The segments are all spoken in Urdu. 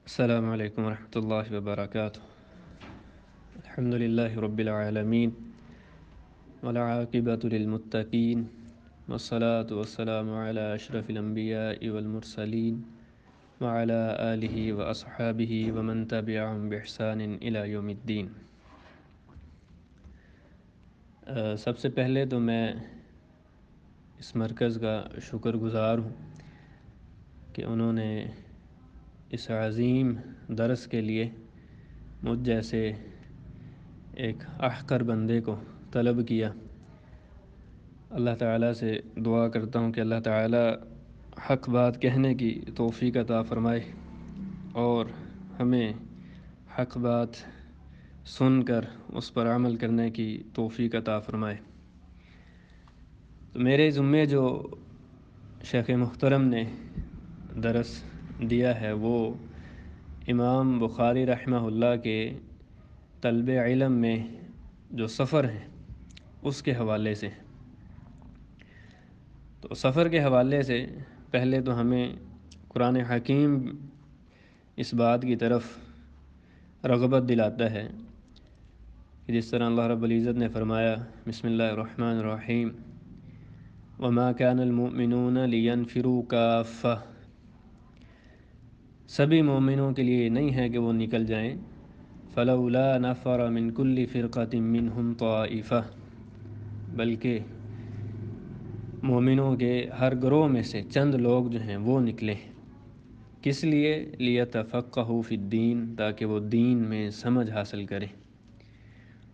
السلام علیکم ورحمۃ اللہ وبرکاتہ۔ الحمد للہ رب العالمین والعاقبۃ للمتقین والصلاة والسلام علی اشرف الانبیاء والمرسلین وعلی آلہ واصحابہ ومن تبعہم بإحسان الی یوم الدین۔ سب سے پہلے تو میں اس مرکز کا شکر گزار ہوں کہ انہوں نے اس عظیم درس کے لیے مجھ جیسے ایک احقر بندے کو طلب کیا۔ اللہ تعالیٰ سے دعا کرتا ہوں کہ اللہ تعالیٰ حق بات کہنے کی توفیق عطا فرمائے اور ہمیں حق بات سن کر اس پر عمل کرنے کی توفیق عطا فرمائے۔ تو میرے ذمے جو شیخ محترم نے درس دیا ہے وہ امام بخاری رحمہ اللہ کے طلب علم میں جو سفر ہیں اس کے حوالے سے۔ تو سفر کے حوالے سے پہلے تو ہمیں قرآن حکیم اس بات کی طرف رغبت دلاتا ہے کہ جس طرح اللہ رب العزت نے فرمایا بسم اللہ الرحمن الرحیم وما كان المؤمنون لينفروا كافة، سبھی مومنوں کے لیے نہیں ہے کہ وہ نکل جائیں، فلولا نفر من كل فرقة منهم طائفة، بلکہ مومنوں کے ہر گروہ میں سے چند لوگ جو ہیں وہ نکلے، کس لیے؟ لیتفقہوا فی الدین، تاکہ وہ دین میں سمجھ حاصل کریں،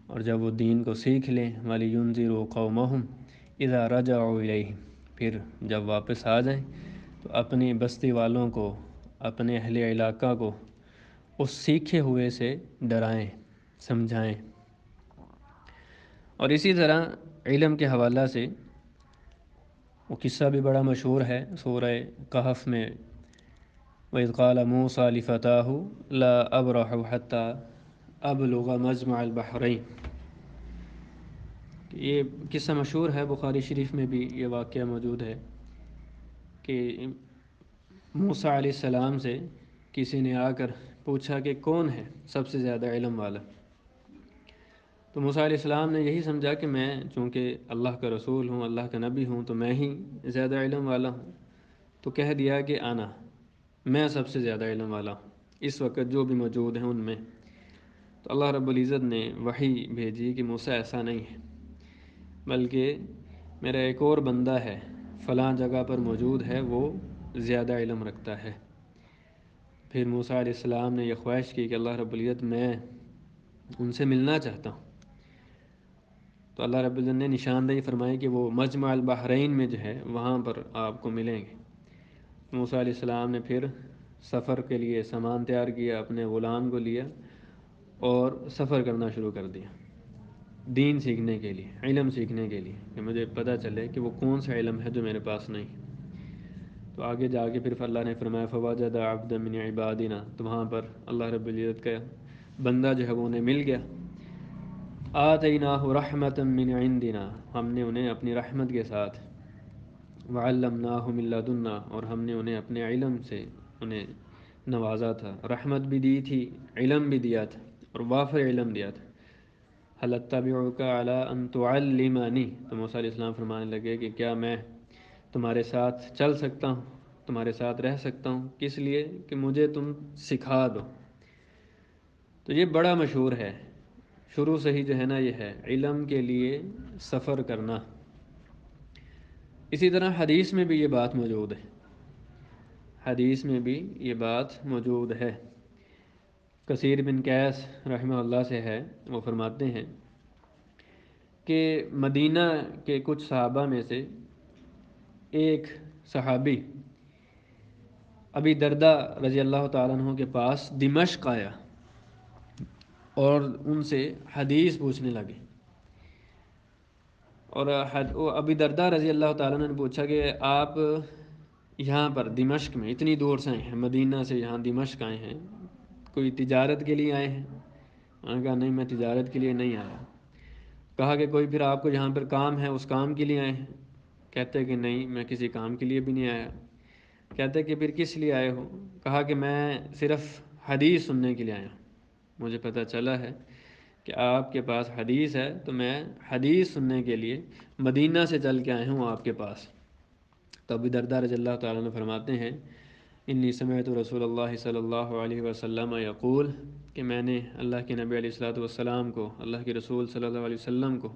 اور جب وہ دین کو سیکھ لیں وَلِيُنذِرُوا قَوْمَهُمْ اِذَا رَجَعُوا إِلَيْهِمْ، پھر جب واپس آ جائیں تو اپنی بستی والوں کو، اپنے اہل علاقہ کو اس سیکھے ہوئے سے ڈرائیں، سمجھائیں۔ اور اسی طرح علم کے حوالہ سے وہ قصہ بھی بڑا مشہور ہے سورہ کہف میں، وَإِذْ قَالَ مُوسَىٰ لِفَتَاهُ لَا أَبْرَحُ حَتَّىٰ أَبْلُغَ مَجْمَعَ الْبَحْرَيْنِ، یہ قصہ مشہور ہے، بخاری شریف میں بھی یہ واقعہ موجود ہے کہ موسیٰ علیہ السلام سے کسی نے آ کر پوچھا کہ کون ہے سب سے زیادہ علم والا، تو موسیٰ علیہ السلام نے یہی سمجھا کہ میں چونکہ اللہ کا رسول ہوں، اللہ کا نبی ہوں، تو میں ہی زیادہ علم والا ہوں، تو کہہ دیا کہ میں سب سے زیادہ علم والا ہوں اس وقت جو بھی موجود ہیں ان میں۔ تو اللہ رب العزت نے وحی بھیجی کہ موسیٰ ایسا نہیں ہے، بلکہ میرا ایک اور بندہ ہے فلاں جگہ پر موجود ہے، وہ زیادہ علم رکھتا ہے۔ پھر موسیٰ علیہ السلام نے یہ خواہش کی کہ اللہ رب العزت میں ان سے ملنا چاہتا ہوں، تو اللہ رب العزت نے نشاندہی فرمائی کہ وہ مجمع البحرین میں جو ہے وہاں پر آپ کو ملیں گے۔ موسیٰ علیہ السلام نے پھر سفر کے لیے سامان تیار کیا، اپنے غلام کو لیا اور سفر کرنا شروع کر دیا دین سیکھنے کے لیے، علم سیکھنے کے لیے، کہ مجھے پتہ چلے کہ وہ کون سا علم ہے جو میرے پاس نہیں۔ تو آگے جا کے پھر اللہ نے فرمایا فوجد عبدا من عبادنا، تو وہاں پر اللہ رب العزت کا بندہ جو ہے وہ انہیں مل گیا، آتیناہ رحمۃ من عندنا، ہم نے انہیں اپنی رحمت کے ساتھ، وعلمناہ من لدنا، اور ہم نے انہیں اپنے علم سے انہیں نوازا تھا، رحمت بھی دی تھی، علم بھی دیا تھا، اور وافر علم دیا تھا۔ هل اتبعک علی ان تعلمنی، تو موسیٰ علیہ السلام فرمانے لگے کہ کیا میں تمہارے ساتھ چل سکتا ہوں، تمہارے ساتھ رہ سکتا ہوں، کس لیے؟ کہ مجھے تم سکھا دو۔ تو یہ بڑا مشہور ہے، شروع سے ہی جو ہے نا یہ ہے علم کے لیے سفر کرنا۔ اسی طرح حدیث میں بھی یہ بات موجود ہے، حدیث میں بھی یہ بات موجود ہے۔ کثیر بن قیس رحمہ اللہ سے ہے، وہ فرماتے ہیں کہ مدینہ کے کچھ صحابہ میں سے ایک صحابی ابی درداء رضی اللہ تعالیٰ عنہ کے پاس دمشق آیا اور ان سے حدیث پوچھنے لگے، اور ابی درداء رضی اللہ تعالیٰ عنہ نے پوچھا کہ آپ یہاں پر دمشق میں اتنی دور سے آئے ہیں، مدینہ سے یہاں دمشق آئے ہیں، کوئی تجارت کے لیے آئے ہیں؟ انہوں نے کہا نہیں، میں تجارت کے لیے نہیں آیا۔ کہا کہ کوئی پھر آپ کو یہاں پر کام ہے، اس کام کے لیے آئے ہیں؟ کہتے کہ نہیں، میں کسی کام کے لیے بھی نہیں آیا۔ کہتے کہ پھر کس لیے آئے ہو؟ کہا کہ میں صرف حدیث سننے کے لیے آیا ہوں، مجھے پتہ چلا ہے کہ آپ کے پاس حدیث ہے، تو میں حدیث سننے کے لیے مدینہ سے چل کے آیا ہوں آپ کے پاس۔ تو ابو درداء رضی اللہ تعالیٰ عنہ فرماتے ہیں انی سمعت رسول اللہ صلی اللہ علیہ وسلم یقول، کہ میں نے اللہ کے نبی علیہ الصلوۃ والسلام کو، اللہ کے رسول صلی اللہ علیہ وسلم کو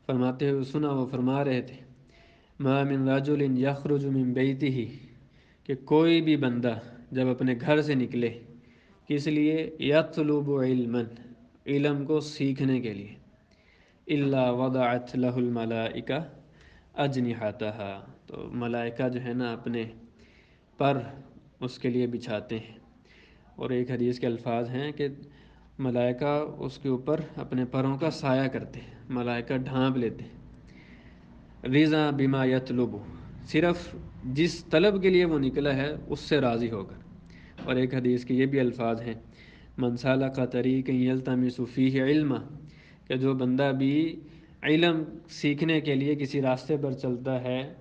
فرماتے ہوئے سنا، وہ فرما رہے تھے ما من رجل یخرج من بیتہ، کہ کوئی بھی بندہ جب اپنے گھر سے نکلے، کس لیے؟ یطلب علما، علم کو سیکھنے کے لیے، الا وضعت لہ الملائکہ اجنحتہا، تو ملائکہ جو ہے نا اپنے پر اس کے لیے بچھاتے ہیں۔ اور ایک حدیث کے الفاظ ہیں کہ ملائکہ اس کے اوپر اپنے پروں کا سایہ کرتے ہیں، ملائکہ ڈھانپ لیتے ہیں، رضا بما یطلب، صرف جس طلب کے لیے وہ نکلا ہے اس سے راضی ہو کر۔ اور ایک حدیث کے یہ بھی الفاظ ہیں من سلک طریقا یلتمس فیہ علما، کہ جو بندہ بھی علم سیکھنے کے لیے کسی راستے پر چلتا ہے،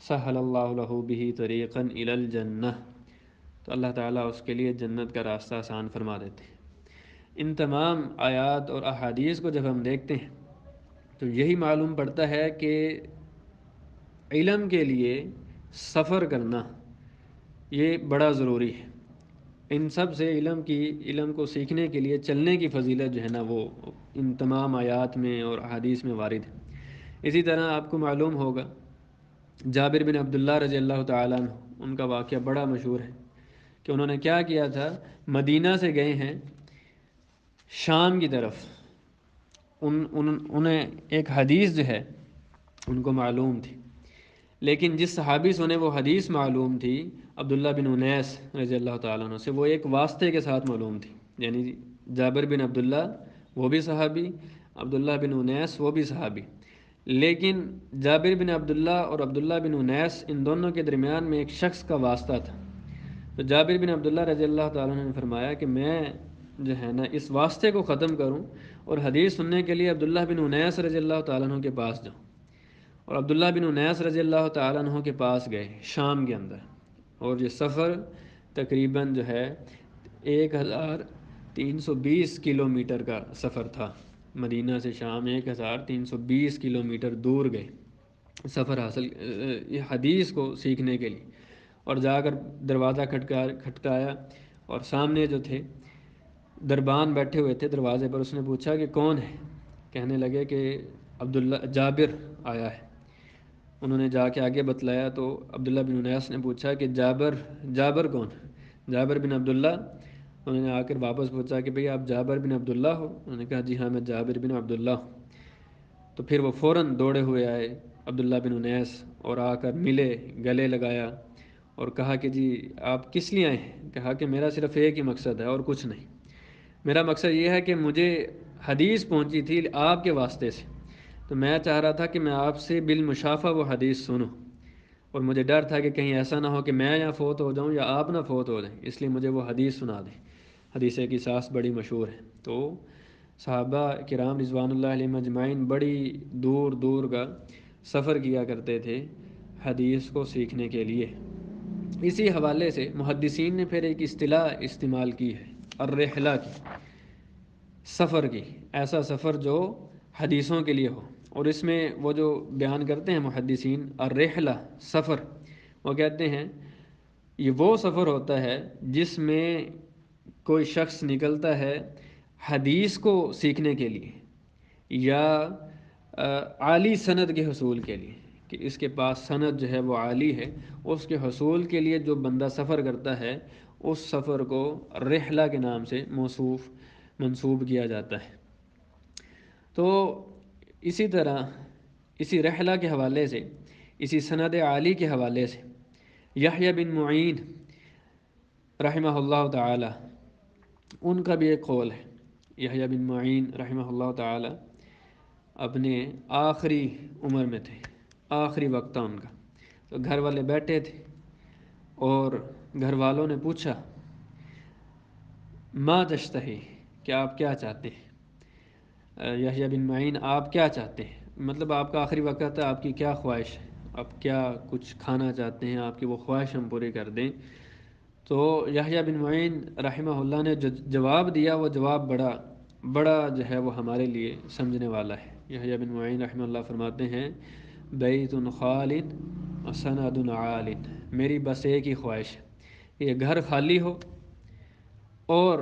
سہل اللہ لہ بہ طریقا الی الجنہ، تو اللہ تعالیٰ اس کے لیے جنت کا راستہ آسان فرما دیتے ہیں۔ ان تمام آیات اور احادیث کو جب ہم دیکھتے ہیں تو یہی معلوم پڑتا ہے کہ علم کے لیے سفر کرنا یہ بڑا ضروری ہے۔ ان سب سے علم کو سیکھنے کے لیے چلنے کی فضیلت جو ہے نا وہ ان تمام آیات میں اور احادیث میں وارد ہے۔ اسی طرح آپ کو معلوم ہوگا جابر بن عبداللہ رضی اللہ تعالیٰ عنہ، ان کا واقعہ بڑا مشہور ہے کہ انہوں نے کیا کیا تھا، مدینہ سے گئے ہیں شام کی طرف، انہیں ایک حدیث جو ہے ان کو معلوم تھی، لیکن جس صحابی سے انہیں وہ حدیث معلوم تھی عبداللہ بن انیس رضی اللہ تعالیٰ عنہ سے، وہ ایک واسطے کے ساتھ معلوم تھی، یعنی جابر بن عبداللہ وہ بھی صحابی، عبداللہ بن انیس وہ بھی صحابی، لیکن جابر بن عبداللہ اور عبداللہ بن انیس ان دونوں کے درمیان میں ایک شخص کا واسطہ تھا۔ تو جابر بن عبداللہ رضی اللہ تعالیٰ عنہ نے فرمایا کہ میں جو ہے نا اس واسطے کو ختم کروں اور حدیث سننے کے لیے عبداللہ بن انیس رضی اللہ تعالیٰ عنہ کے پاس جاؤں، اور عبداللہ بن انیس رضی اللہ تعالیٰ عنہ کے پاس گئے شام کے اندر، اور یہ سفر تقریباً جو ہے 1320 کلومیٹر کا سفر تھا، مدینہ سے شام 1320 کلومیٹر دور گئے سفر حاصل یہ حدیث کو سیکھنے کے لیے، اور جا کر دروازہ کھٹکایا، اور سامنے جو تھے دربان بیٹھے ہوئے تھے دروازے پر، اس نے پوچھا کہ کون ہے؟ کہنے لگے کہ جابر آیا ہے۔ انہوں نے جا کے آگے بتلایا تو عبداللہ بن انیس نے پوچھا کہ جابر کون؟ جابر بن عبداللہ۔ انہوں نے آ کر واپس پوچھا کہ بھئی آپ جابر بن عبداللہ ہو؟ انہوں نے کہا جی ہاں میں جابر بن عبداللہ ہوں۔ تو پھر وہ فوراً دوڑے ہوئے آئے عبداللہ بن انیس، اور آ کر ملے، گلے لگایا، اور کہا کہ جی آپ کس لیے آئے ہیں؟ کہا کہ میرا صرف ایک ہی مقصد ہے اور کچھ نہیں، میرا مقصد یہ ہے کہ مجھے حدیث پہنچی تھی آپ کے واسطے سے، تو میں چاہ رہا تھا کہ میں آپ سے بالمشافہ وہ حدیث سنوں، اور مجھے ڈر تھا کہ کہیں ایسا نہ ہو کہ میں یا فوت ہو جاؤں یا آپ نہ فوت ہو جائیں، اس لیے مجھے وہ حدیث سنا دیں۔ حدیث کی ساس بڑی مشہور ہے۔ تو صحابہ کرام رضوان اللہ علیہم اجمعین بڑی دور دور کا سفر کیا کرتے تھے حدیث کو سیکھنے کے لیے۔ اسی حوالے سے محدثین نے پھر ایک اصطلاح استعمال کی ہے الرحلہ کی، سفر کی، ایسا سفر جو حدیثوں کے لیے ہو، اور اس میں وہ جو بیان کرتے ہیں محدثین الرحلہ سفر، وہ کہتے ہیں یہ وہ سفر ہوتا ہے جس میں کوئی شخص نکلتا ہے حدیث کو سیکھنے کے لیے یا عالی سند کے حصول کے لیے، کہ اس کے پاس سند جو ہے وہ عالی ہے، اس کے حصول کے لیے جو بندہ سفر کرتا ہے اس سفر کو رحلہ کے نام سے منسوب کیا جاتا ہے۔ تو اسی طرح اسی رحلہ کے حوالے سے، اسی سند عالی کے حوالے سے یحییٰ بن معین رحمہ اللہ تعالی، ان کا بھی ایک قول ہے۔ یحییٰ بن معین رحمہ اللہ تعالی اپنے آخری عمر میں تھے، آخری وقت تھا ان کا، تو گھر والے بیٹھے تھے اور گھر والوں نے پوچھا ما تشتہی، کہ آپ کیا چاہتے ہیں؟ یحییٰ بن معین آپ کیا چاہتے ہیں؟ مطلب آپ کا آخری وقت ہے، آپ کی کیا خواہش ہے؟ آپ کیا کچھ کھانا چاہتے ہیں؟ آپ کی وہ خواہش ہم پوری کر دیں۔ تو یحییٰ بن معین رحمہ اللہ نے جو جواب دیا وہ جواب بڑا جو ہے وہ ہمارے لیے سمجھنے والا ہے۔ یحییٰ بن معین رحمہ اللہ فرماتے ہیں بیت خالد و سند عال، میری بس ایک ہی خواہش ہے، یہ گھر خالی ہو اور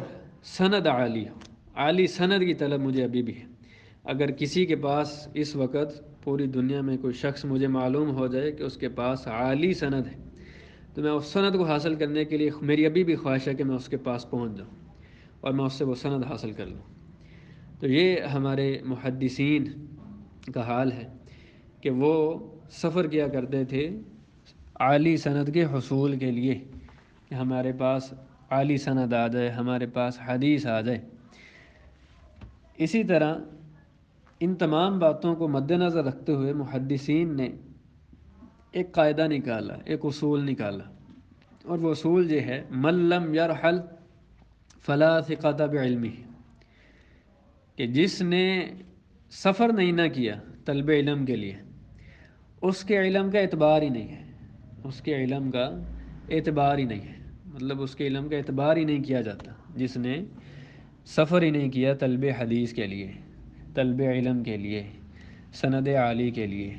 سند عالی ہو، عالی سند کی طلب مجھے ابھی بھی ہے۔ اگر کسی کے پاس اس وقت پوری دنیا میں کوئی شخص مجھے معلوم ہو جائے کہ اس کے پاس عالی سند ہے، تو میں اس سند کو حاصل کرنے کے لیے میری ابھی بھی خواہش ہے کہ میں اس کے پاس پہنچ جاؤں اور میں اس سے وہ سند حاصل کر لوں۔ تو یہ ہمارے محدثین کا حال ہے کہ وہ سفر کیا کرتے تھے عالی سند کے حصول کے لیے، کہ ہمارے پاس عالی سند آ جائے، ہمارے پاس حدیث آ جائے۔ اسی طرح ان تمام باتوں کو مد نظر رکھتے ہوئے محدثین نے ایک قاعدہ نکالا، ایک اصول نکالا، اور وہ اصول یہ ہے من لم یرحل فلا ثقۃ بعلمہ، کہ جس نے سفر نہیں نہ کیا طلب علم کے لیے، اس کے علم کا اعتبار ہی نہیں ہے، اس کے علم کا اعتبار ہی نہیں ہے، مطلب اس کے علم کا اعتبار ہی نہیں کیا جاتا جس نے سفر ہی نہیں کیا طلب حدیث کے لیے، طلب علم کے لیے، سند عالی کے لیے۔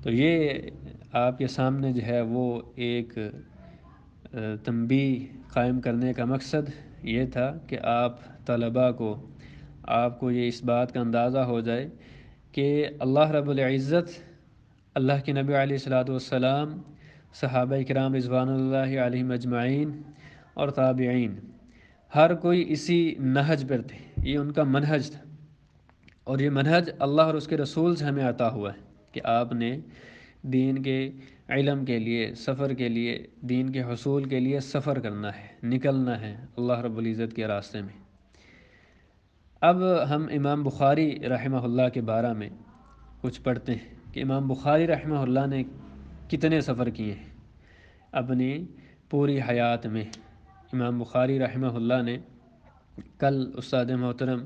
تو یہ آپ کے سامنے جو ہے وہ ایک تنبیہ قائم کرنے کا مقصد یہ تھا کہ آپ کو یہ اس بات کا اندازہ ہو جائے کہ اللہ رب العزت، اللہ کے نبی علیہ الصلاۃ والسلام، صحابہ کرام رضوان اللہ علیہم اجمعین اور تابعین، ہر کوئی اسی نہج پر تھے، یہ ان کا منہج تھا، اور یہ منہج اللہ اور اس کے رسول سے ہمیں عطا ہوا ہے کہ آپ نے دین کے علم کے لیے، سفر کے لیے، دین کے حصول کے لیے سفر کرنا ہے، نکلنا ہے اللہ رب العزت کے راستے میں۔ اب ہم امام بخاری رحمہ اللہ کے بارے میں کچھ پڑھتے ہیں کہ امام بخاری رحمہ اللہ نے کتنے سفر کیے ہیں اپنی پوری حیات میں۔ امام بخاری رحمہ اللہ نے، کل استاد محترم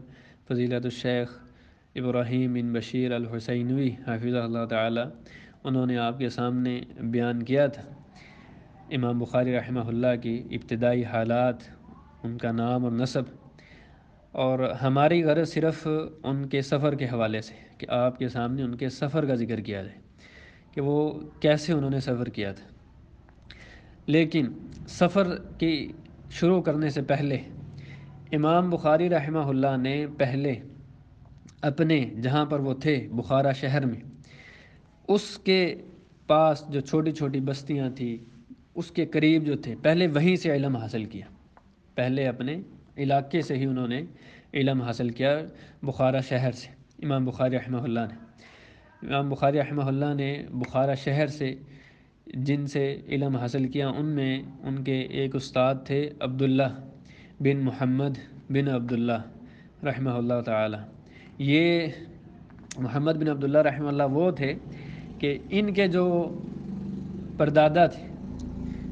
فضیلت الشیخ ابراہیم بن بشیر الحسینوی حفظہ اللہ تعالی، انہوں نے آپ کے سامنے بیان کیا تھا امام بخاری رحمہ اللہ کی ابتدائی حالات، ان کا نام اور نسب، اور ہماری غرض صرف ان کے سفر کے حوالے سے کہ آپ کے سامنے ان کے سفر کا ذکر کیا جائے کہ وہ کیسے انہوں نے سفر کیا تھا۔ لیکن سفر کی شروع کرنے سے پہلے امام بخاری رحمہ اللہ نے پہلے اپنے جہاں پر وہ تھے بخارا شہر میں، اس کے پاس جو چھوٹی چھوٹی بستیاں تھیں اس کے قریب جو تھے، پہلے وہیں سے علم حاصل کیا، پہلے اپنے علاقے سے ہی انہوں نے علم حاصل کیا بخارا شہر سے۔ امام بخاری رحمہ اللہ نے بخارا شہر سے جن سے علم حاصل کیا، ان میں ان کے ایک استاد تھے عبداللہ بن محمد بن عبداللہ رحمہ اللہ تعالی۔ یہ محمد بن عبداللہ رحمہ اللہ وہ تھے کہ ان کے جو پردادا تھے،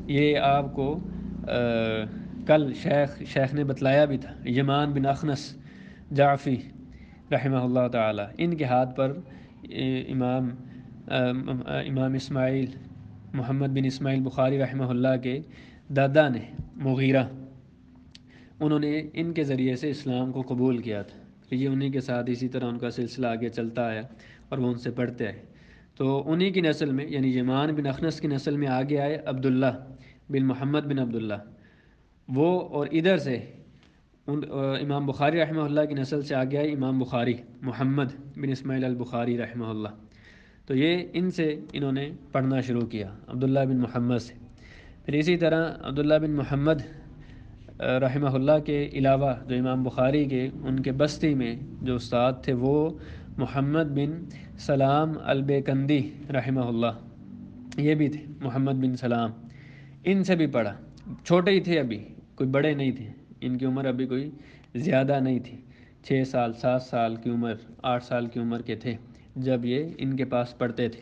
یہ آپ کو کل شیخ نے بتلایا بھی تھا، یمان بن اخنس جعفی رحمہ اللہ تعالی، ان کے ہاتھ پر امام اسماعیل محمد بن اسماعیل بخاری رحمہ اللہ کے دادا نے مغیرہ، انہوں نے ان کے ذریعے سے اسلام کو قبول کیا تھا۔ یہ انہی کے ساتھ اسی طرح ان کا سلسلہ آگے چلتا آیا اور وہ ان سے پڑھتے آئے۔ تو انہی کی نسل میں، یعنی یمان بن اخنس کی نسل میں آگے آئے عبداللہ بن محمد بن عبداللہ وہ، اور ادھر سے امام بخاری رحمہ اللہ کی نسل سے آگے آئے امام بخاری محمد بن اسماعیل البخاری رحمہ اللہ۔ تو یہ ان سے انہوں نے پڑھنا شروع کیا عبداللہ بن محمد سے۔ پھر اسی طرح عبداللہ بن محمد رحمہ اللہ کے علاوہ جو امام بخاری کے ان کے بستی میں جو استاد تھے وہ محمد بن سلام البیکندی رحمہ اللہ، یہ بھی تھے محمد بن سلام، ان سے بھی پڑھا۔ چھوٹے ہی تھے، ابھی کوئی بڑے نہیں تھے، ان کی عمر ابھی کوئی زیادہ نہیں تھی، 6 سال 7 سال کی عمر، 8 سال کی عمر کے تھے جب یہ ان کے پاس پڑھتے تھے۔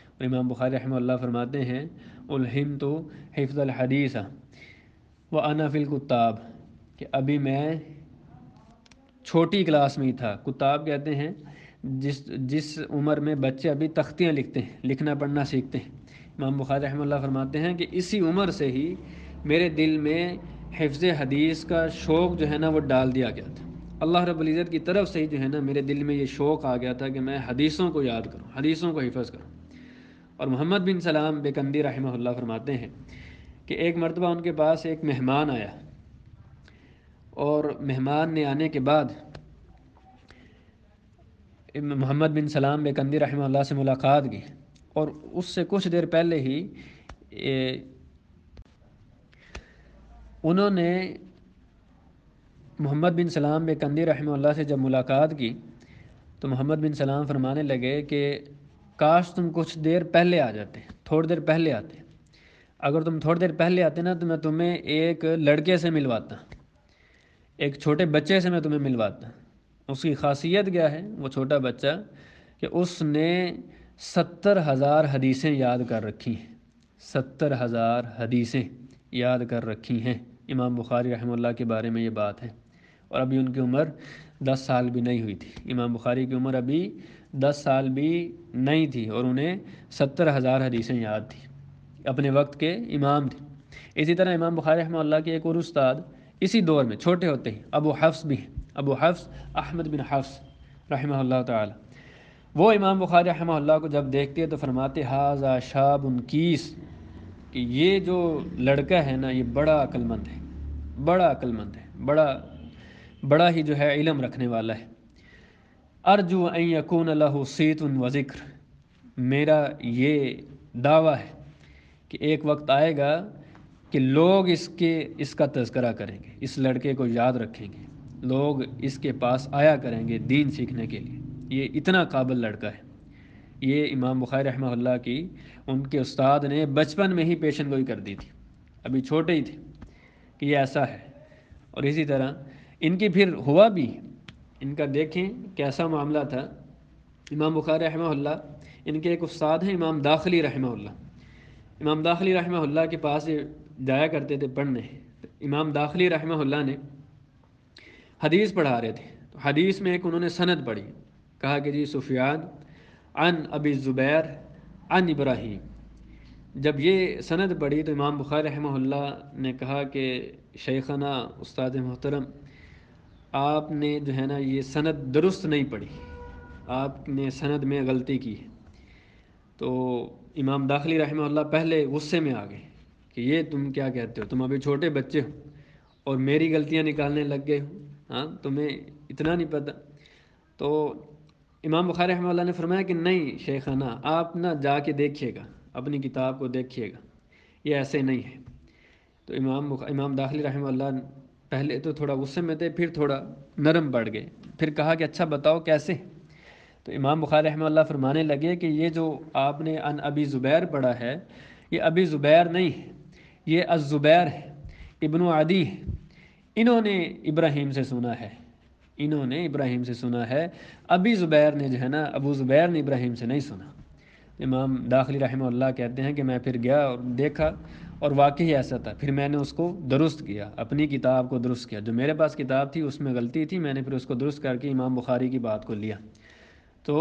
اور امام بخاری رحمہ اللہ فرماتے ہیں الہمت حفظ الحدیث وانا فی الکتاب، کہ ابھی میں چھوٹی کلاس میں ہی تھا۔ کتاب کہتے ہیں جس عمر میں بچے ابھی تختیاں لکھتے ہیں، لکھنا پڑھنا سیکھتے ہیں۔ امام بخاری رحمہ اللہ فرماتے ہیں کہ اسی عمر سے ہی میرے دل میں حفظ حدیث کا شوق جو ہے نا وہ ڈال دیا گیا تھا۔ اللہ رب العزت کی طرف سے ہی جو ہے نا میرے دل میں یہ شوق آ گیا تھا کہ میں حدیثوں کو یاد کروں، حدیثوں کو حفظ کروں۔ اور محمد بن سلام بیکندی رحمہ اللہ فرماتے ہیں کہ ایک مرتبہ ان کے پاس ایک مہمان آیا، اور مہمان نے آنے کے بعد محمد بن سلام بیکندی رحمہ اللہ سے ملاقات کی، اور اس سے کچھ دیر پہلے ہی انہوں نے محمد بن سلام بیکندی رحمہ اللہ سے جب ملاقات کی تو محمد بن سلام فرمانے لگے کہ کاش تم کچھ دیر پہلے آ جاتے، تھوڑی دیر پہلے آتے، اگر تم تھوڑی دیر پہلے آتے نا تو میں تمہیں ایک لڑکے سے ملواتا، ایک چھوٹے بچے سے میں تمہیں ملواتا۔ اس کی خاصیت کیا ہے وہ چھوٹا بچہ؟ کہ اس نے 70,000 حدیثیں یاد کر رکھی ہیں، 70,000 حدیثیں یاد کر رکھی ہیں۔ امام بخاری رحمہ اللہ کے بارے میں یہ بات ہے، اور ابھی ان کی عمر 10 سال بھی نہیں ہوئی تھی۔ امام بخاری کی عمر ابھی 10 سال بھی نہیں تھی، اور انہیں 70,000 حدیثیں یاد تھیں، اپنے وقت کے امام تھے۔ اسی طرح امام بخاری رحمہ اللہ کے ایک اور استاد اسی دور میں چھوٹے ہوتے ہی ابو حفص بھی ہیں، ابو حفص احمد بن حفص رحمہ اللہ تعالی۔ وہ امام بخاری رحمہ اللہ کو جب دیکھتے تو فرماتے ھذا شاب کیس، کہ یہ جو لڑکا ہے نا یہ بڑا عقل مند ہے، بڑا عقل مند ہے، بڑا ہی جو ہے علم رکھنے والا ہے۔ ارجو ان یکون لہ صیت و ذکر، میرا یہ دعویٰ ہے کہ ایک وقت آئے گا کہ لوگ اس کا تذکرہ کریں گے، اس لڑکے کو یاد رکھیں گے، لوگ اس کے پاس آیا کریں گے دین سیکھنے کے لیے، یہ اتنا قابل لڑکا ہے۔ یہ امام بخاری رحمہ اللہ کی ان کے استاد نے بچپن میں ہی پیشن گوئی کر دی تھی، ابھی چھوٹے ہی تھے کہ یہ ایسا ہے۔ اور اسی طرح ان کی پھر ہوا بھی، ان کا دیکھیں کیسا معاملہ تھا۔ امام بخاری رحمہ اللہ، ان کے ایک استاد ہیں امام داخلی رحمہ اللہ، امام داخلی رحمہ اللہ کے پاس جایا کرتے تھے پڑھنے۔ امام داخلی رحمہ اللہ نے حدیث پڑھا رہے تھے، تو حدیث میں ایک انہوں نے سند پڑھی، کہا کہ جی سفیان عن ابی زبیر عن ابراہیم۔ جب یہ سند پڑھی تو امام بخاری رحمہ اللہ نے کہا کہ شیخنا استاد محترم، آپ نے جو ہے نا یہ سند درست نہیں پڑھی، آپ نے سند میں غلطی کی ہے۔ تو امام داخلی رحمہ اللہ پہلے غصے میں آ گئے کہ یہ تم کیا کہتے ہو، تم ابھی چھوٹے بچے ہو اور میری غلطیاں نکالنے لگ گئے ہو، ہاں تمہیں اتنا نہیں پتہ۔ تو امام بخاری رحمہ اللہ نے فرمایا کہ نہیں شیخنا، آپ نہ جا کے دیکھیے گا، اپنی کتاب کو دیکھیے گا، یہ ایسے نہیں ہے۔ تو امام داخلی رحمہ اللہ پہلے تو تھوڑا غصے میں تھے، پھر تھوڑا نرم پڑ گئے، پھر کہا کہ اچھا بتاؤ کیسے؟ تو امام بخاری رحمہ اللہ فرمانے لگے کہ یہ جو آپ نے ان ابی زبیر پڑھا ہے، یہ ابی زبیر نہیں ہے، یہ الزبیر ہے، ابن عدی ہے، انہوں نے ابراہیم سے سنا ہے، انہوں نے ابراہیم سے سنا ہے، ابی زبیر نے جو ہے نا ابو زبیر نے ابراہیم سے نہیں سنا۔ امام داخلی رحمہ اللہ کہتے ہیں کہ میں پھر گیا اور دیکھا، اور واقعی ایسا تھا، پھر میں نے اس کو درست کیا، اپنی کتاب کو درست کیا، جو میرے پاس کتاب تھی اس میں غلطی تھی، میں نے پھر اس کو درست کر کے امام بخاری کی بات کو لیا۔ تو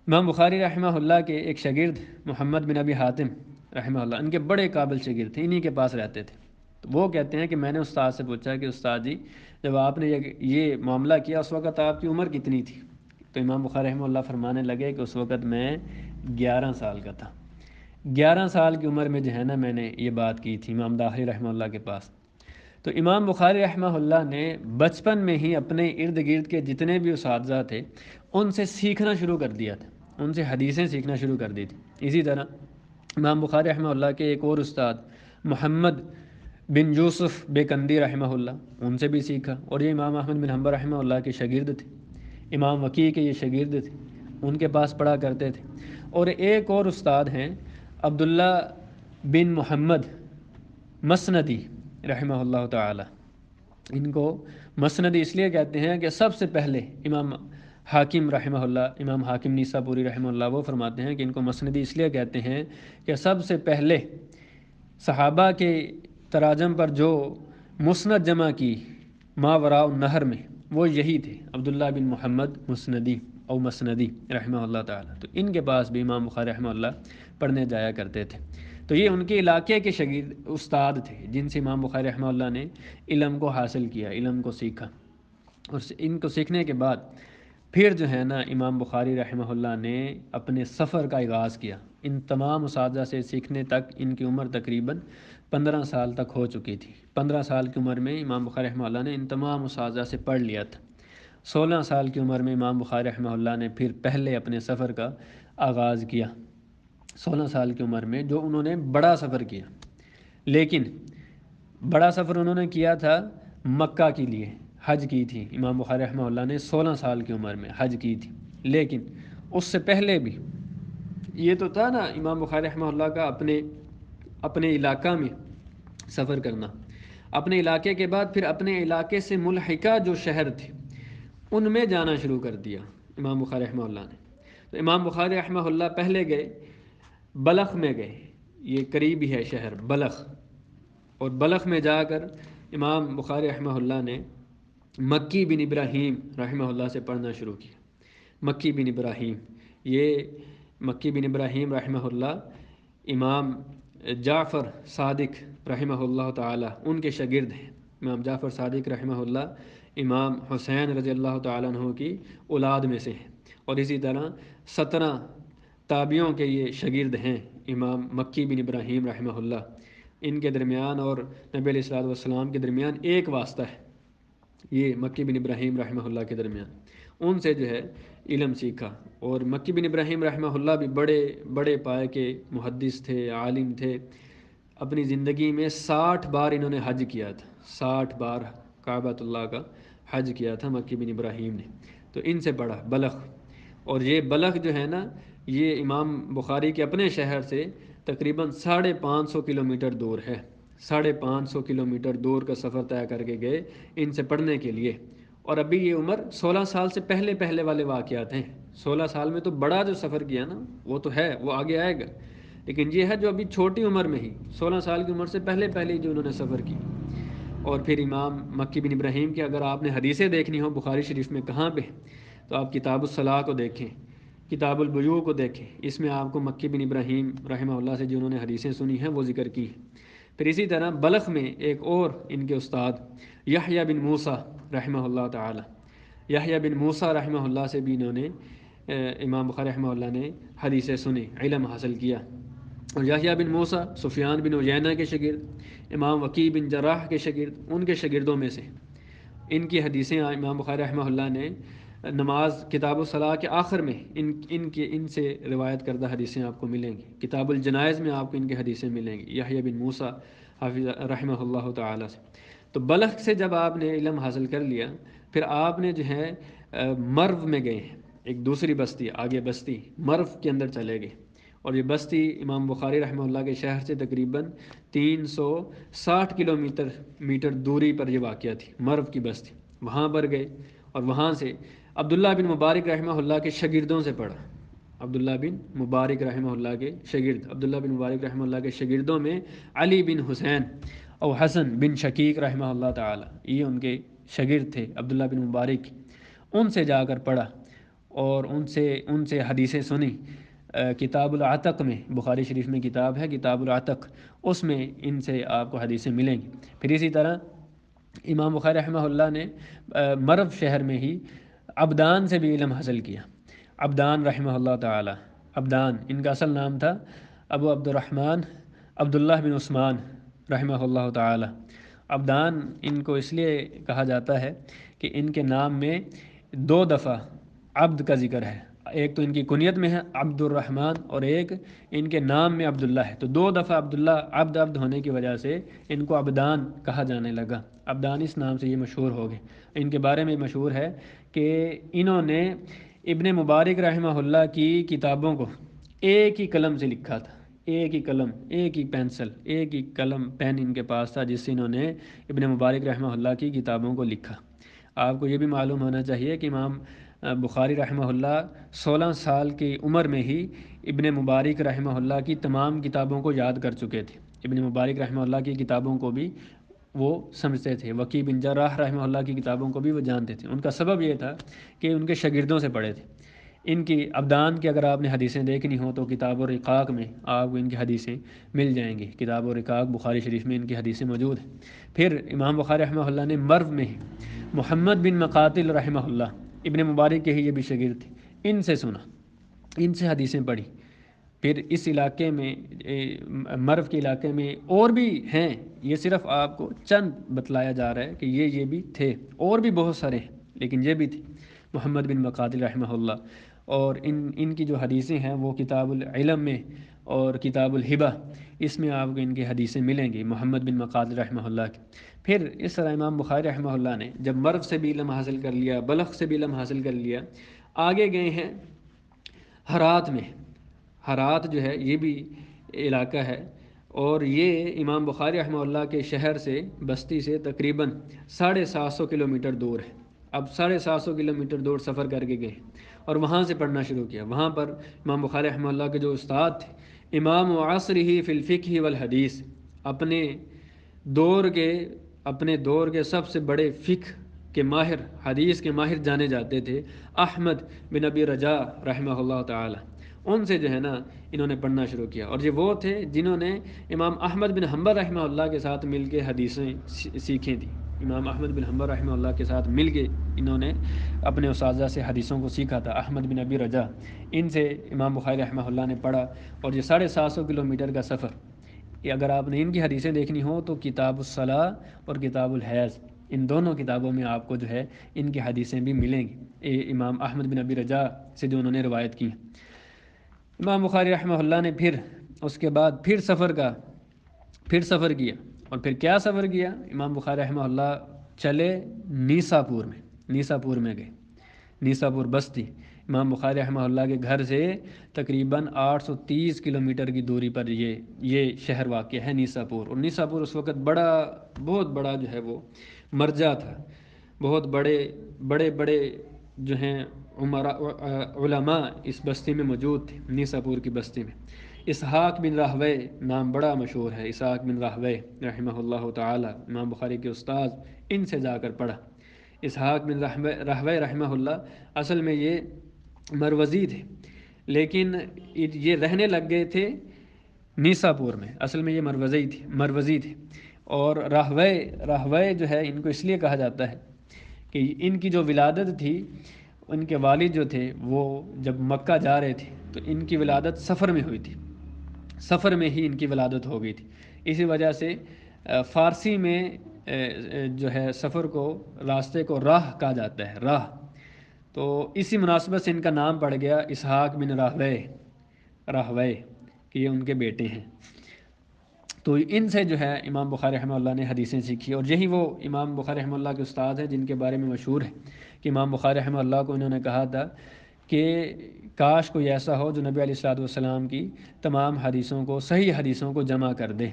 امام بخاری رحمہ اللہ کے ایک شاگرد محمد بن ابی حاتم رحمہ اللہ، ان کے بڑے قابل شاگرد تھے، انہی کے پاس رہتے تھے۔ تو وہ کہتے ہیں کہ میں نے استاد سے پوچھا کہ استاد جی جب آپ نے یہ معاملہ کیا اس وقت آپ کی عمر کتنی تھی؟ تو امام بخاری رحمہ اللہ فرمانے لگے کہ اس وقت میں 11 سال کا تھا، 11 سال کی عمر میں جو ہے نا میں نے یہ بات کی تھی امام داخلی رحمہ اللہ کے پاس۔ تو امام بخاری رحمہ اللہ نے بچپن میں ہی اپنے ارد گرد کے جتنے بھی اساتذہ تھے ان سے سیکھنا شروع کر دیا تھا، ان سے حدیثیں سیکھنا شروع کر دی تھی۔ اسی طرح امام بخاری رحمہ اللہ کے ایک اور استاد محمد بن یوسف بیکندی رحمہ اللہ، ان سے بھی سیکھا، اور یہ امام احمد بن حنبل رحمہ اللہ کے شاگرد تھے، امام وکیع کے یہ شاگرد تھے، ان کے پاس پڑھا کرتے تھے۔ اور ایک اور استاد ہیں عبداللہ بن محمد مسندی رحمہ اللہ تعالی، ان کو مسندی اس لیے کہتے ہیں کہ سب سے پہلے امام حاکم رحمہ اللہ، امام حاکم نیسابوری رحمہ اللہ، وہ فرماتے ہیں کہ ان کو مسندی اس لیے کہتے ہیں کہ سب سے پہلے صحابہ کے تراجم پر جو مسند جمع کی ماوراء النہر میں وہ یہی تھے، عبداللہ بن محمد مسندی او مسندی رحمہ اللہ تعالی۔ تو ان کے پاس بھی امام بخاری رحمہ اللہ پڑھنے جایا کرتے تھے۔ تو یہ ان کے علاقے کے شاگرد استاد تھے جن سے امام بخاری رحمہ اللہ نے علم کو حاصل کیا، علم کو سیکھا، اور ان کو سیکھنے کے بعد پھر جو ہے نا امام بخاری رحمہ اللہ نے اپنے سفر کا آغاز کیا۔ ان تمام اساتذہ سے سیکھنے تک ان کی عمر تقریباً 15 سال تک ہو چکی تھی۔ 15 سال کی عمر میں امام بخاری رحمہ اللہ نے ان تمام اساتذہ سے پڑھ لیا تھا۔ 16 سال کی عمر میں امام بخاری رحمہ اللہ نے پھر پہلے اپنے سفر کا آغاز کیا۔ 16 سال کی عمر میں جو انہوں نے بڑا سفر کیا، لیکن بڑا سفر انہوں نے کیا تھا مکہ کے لیے، حج کی تھی۔ امام بخاری رحمہ اللہ نے 16 سال کی عمر میں حج کی تھی، لیکن اس سے پہلے بھی یہ تو تھا نا امام بخاری رحمہ اللہ کا اپنے علاقہ میں سفر کرنا، اپنے علاقے کے بعد پھر اپنے علاقے سے ملحقہ جو شہر تھے ان میں جانا شروع کر دیا امام بخاری رحمہ اللہ نے۔ تو امام بخاری رحمہ اللہ پہلے گئے بلخ میں گئے، یہ قریب ہی ہے شہر بلخ، اور بلخ میں جا کر امام بخاری رحمہ اللہ نے مکی بن ابراہیم رحمہ اللہ سے پڑھنا شروع کیا۔ مکی بن ابراہیم، یہ مکی بن ابراہیم رحمہ اللہ امام جعفر صادق رحمہ اللہ تعالی ان کے شاگرد ہیں۔ امام جعفر صادق رحمہ اللہ امام حسین رضی اللہ تعالیٰ عنہ کی اولاد میں سے ہیں، اور اسی طرح 17 تابعیوں کے یہ شاگرد ہیں امام مکی بن ابراہیم رحمہ اللہ۔ ان کے درمیان اور نبی علیہ الصلوۃ والسلام کے درمیان ایک واسطہ ہے، یہ مکی بن ابراہیم رحمہ اللہ کے درمیان، ان سے جو ہے علم سیکھا۔ اور مکی بن ابراہیم رحمہ اللہ بھی بڑے پائے کے محدث تھے، عالم تھے۔ اپنی زندگی میں 60 بار انہوں نے حج کیا تھا، 60 بار کعبۃ اللہ کا حج کیا تھا مکی بن ابراہیم نے۔ تو ان سے پڑھا بلخ، اور یہ بلخ جو ہے نا یہ امام بخاری کے اپنے شہر سے تقریباً 550 کلومیٹر دور ہے۔ 550 کلومیٹر دور کا سفر طے کر کے گئے ان سے پڑھنے کے لیے، اور ابھی یہ عمر 16 سال سے پہلے والے واقعات ہیں۔ 16 سال میں تو بڑا جو سفر کیا نا وہ تو ہے، وہ آگے آئے گا، لیکن یہ ہے جو ابھی چھوٹی عمر میں ہی 16 سال کی عمر سے پہلے جو انہوں نے سفر کی۔ اور پھر امام مکی بن ابراہیم کی اگر آپ نے حدیثیں دیکھنی ہو بخاری شریف میں کہاں پہ، تو آپ کتاب الصلاح کو دیکھیں، کتاب البیوع کو دیکھیں، اس میں آپ کو مکی بن ابراہیم رحمہ اللہ سے جنہوں نے حدیثیں سنی ہیں وہ ذکر کی ہیں۔ پھر اسی طرح بلخ میں ایک اور ان کے استاد یحییٰ بن موسیٰ رحمہ اللہ تعالی، یحییٰ بن موسیٰ رحمہ اللہ سے بھی انہوں نے امام بخاری رحمہ اللہ نے حدیثیں سنی، علم حاصل کیا۔ اور یحییٰ بن موسیٰ سفیان بن عیینہ کے شاگرد، امام وکیع بن جراح کے شاگرد، ان کے شاگردوں میں سے ان کی حدیثیں امام بخاری رحمہ اللہ نے نماز کتاب الصلاح کے آخر میں ان سے روایت کردہ حدیثیں آپ کو ملیں گی۔ کتاب الجنائز میں آپ کو ان کی حدیثیں ملیں گی یحییٰ بن موسیٰ حافظ رحمہ اللہ تعالی سے۔ تو بلخ سے جب آپ نے علم حاصل کر لیا، پھر آپ نے جو ہے مرو میں گئے، ایک دوسری بستی آگے بستی مرو کے اندر چلے گئے، اور یہ بستی امام بخاری رحمہ اللہ کے شہر سے تقریباً 360 کلومیٹر دوری پر یہ واقع تھی، مرو کی بستی۔ وہاں پر گئے اور وہاں سے عبداللہ بن مبارک رحمہ اللہ کے شاگردوں سے پڑھا۔ عبداللہ بن مبارک رحمہ اللہ کے شاگرد، عبداللہ بن مبارک رحمہ اللہ کے شاگردوں میں علی بن حسین اور حسن بن شقیق رحمہ اللہ تعالی، یہ ان کے شاگرد تھے عبداللہ بن مبارک۔ ان سے جا کر پڑھا اور ان سے حدیثیں سنی۔ کتاب العتق میں، بخاری شریف میں کتاب ہے کتاب العتق، اس میں ان سے آپ کو حدیثیں ملیں گی۔ پھر اسی طرح امام بخاری رحمہ اللہ نے مرو شہر میں ہی عبدان سے بھی علم حاصل کیا۔ عبدان رحمہ اللہ تعالی، عبدان ان کا اصل نام تھا ابو عبد الرحمن عبداللہ بن عثمان رحمہ اللہ تعالی۔ عبدان ان کو اس لیے کہا جاتا ہے کہ ان کے نام میں 2 دفعہ عبد کا ذکر ہے، ایک تو ان کی کنیت میں ہے عبد الرحمن اور ایک ان کے نام میں عبداللہ ہے، تو 2 دفعہ عبداللہ عبد ہونے کی وجہ سے ان کو عبدان کہا جانے لگا۔ عبدان اس نام سے یہ مشہور ہو گئے۔ ان کے بارے میں مشہور ہے کہ انہوں نے ابن مبارک رحمہ اللہ کی کتابوں کو ایک ہی قلم سے لکھا تھا، ایک ہی قلم، ایک ہی پینسل، ایک ہی قلم پین ان کے پاس تھا جس سے انہوں نے ابن مبارک رحمہ اللہ کی کتابوں کو لکھا۔ آپ کو یہ بھی معلوم ہونا چاہیے کہ امام بخاری رحمہ اللہ 16 سال کی عمر میں ہی ابن مبارک رحمہ اللہ کی تمام کتابوں کو یاد کر چکے تھے۔ ابن مبارک رحمہ اللہ کی کتابوں کو بھی وہ سمجھتے تھے، وکیع بن جراح رحمہ اللہ کی کتابوں کو بھی وہ جانتے تھے۔ ان کا سبب یہ تھا کہ ان کے شاگردوں سے پڑھے تھے۔ ان کی ابدان کی اگر آپ نے حدیثیں دیکھنی ہوں تو کتاب الرقاق میں آپ کو ان کی حدیثیں مل جائیں گی. کتاب الرقاق بخاری شریف میں ان کی حدیثیں موجود ہیں. پھر امام بخاری رحمہ اللہ نے مرو میں محمد بن مقاتل رحمہ اللہ، ابن مبارک کے ہی یہ بھی شاگرد تھے، ان سے سنا، ان سے حدیثیں پڑھی. پھر اس علاقے میں مرو کے علاقے میں اور بھی ہیں، یہ صرف آپ کو چند بتلایا جا رہا ہے کہ یہ بھی تھے، اور بھی بہت سارے ہیں لیکن یہ بھی تھے محمد بن مقاتل رحمہ اللہ. اور ان کی جو حدیثیں ہیں وہ کتاب العلم میں اور کتاب الہبہ اس میں آپ کو ان کی حدیثیں ملیں گی محمد بن مقاتل رحمہ اللہ کی. پھر اس طرح امام بخاری رحمہ اللہ نے جب مرو سے بھی علم حاصل کر لیا، بلخ سے بھی علم حاصل کر لیا، آگے گئے ہیں ہرات میں. ہرات جو ہے یہ بھی علاقہ ہے، اور یہ امام بخاری رحمہ اللہ کے شہر سے، بستی سے تقریباً 750 کلومیٹر دور ہے. اب 750 کلومیٹر دور سفر کر کے گئے اور وہاں سے پڑھنا شروع کیا. وہاں پر امام بخاری رحمہ اللہ کے جو استاد تھے امام عصرہ فی الفقہ والحدیث، اپنے دور کے سب سے بڑے فقہ کے ماہر، حدیث کے ماہر جانے جاتے تھے، احمد بن ابی رجا رحمہ اللہ تعالی. ان سے جو ہے نا انہوں نے پڑھنا شروع کیا. اور یہ وہ تھے جنہوں نے امام احمد بن حنبل رحمہ اللہ کے ساتھ مل کے حدیثیں سیکھیں تھیں. امام احمد بن حنبل رحمہ اللہ کے ساتھ مل کے انہوں نے اپنے اساتذہ سے حدیثوں کو سیکھا تھا. احمد بن ابی رجا، ان سے امام بخاری رحمہ اللہ نے پڑھا. اور یہ 750 کلومیٹر کا سفر، یہ اگر آپ نے ان کی حدیثیں دیکھنی ہو تو کتاب الصلاۃ اور کتاب الحیض، ان دونوں کتابوں میں آپ کو جو ہے ان کی حدیثیں بھی ملیں گی، امام احمد بن ابی رجا سے جو انہوں نے روایت کی. امام بخاری رحمہ اللہ نے پھر اس کے بعد پھر سفر کیا. اور پھر کیا سفر کیا؟ امام بخاری رحمہ اللہ چلے نیساپور میں گئے. نیساپور بستی امام بخاری رحمہ اللہ کے گھر سے تقریباً 830 کلومیٹر کی دوری پر یہ شہر واقع ہے نیساپور. اور نیساپور اس وقت بہت بڑا جو ہے وہ مرجع تھا. بہت بڑے جو ہیں علماء اس بستی میں موجود تھے، نیساپور کی بستی میں. اسحاق بن راہوے نام بڑا مشہور ہے، اسحاق بن راہوے رحمہ اللہ تعالی، امام بخاری کے استاد، ان سے جا کر پڑھا. اسحاق بن راہوے رحمہ اللہ اصل میں یہ مروزی تھے، لیکن یہ رہنے لگ گئے تھے نیساپور میں. اصل میں یہ مروزی تھے. اور راہوے جو ہے ان کو اس لیے کہا جاتا ہے کہ ان کی جو ولادت تھی، ان کے والد جو تھے وہ جب مکہ جا رہے تھے تو ان کی ولادت سفر میں ہوئی تھی، سفر میں ہی ان کی ولادت ہو گئی تھی. اسی وجہ سے فارسی میں جو ہے سفر کو، راستے کو راہ کہا جاتا ہے، راہ. تو اسی مناسبت سے ان کا نام پڑ گیا اسحاق بن راہوے کہ یہ ان کے بیٹے ہیں. تو ان سے جو ہے امام بخاری رحمہ اللہ نے حدیثیں سیکھی. اور یہی وہ امام بخاری رحمہ اللہ کے استاد ہیں جن کے بارے میں مشہور ہے کہ امام بخاری رحمہ اللہ کو انہوں نے کہا تھا کہ کاش کوئی ایسا ہو جو نبی علیہ الصلوۃ والسلام کی تمام حدیثوں کو، صحیح حدیثوں کو جمع کر دے.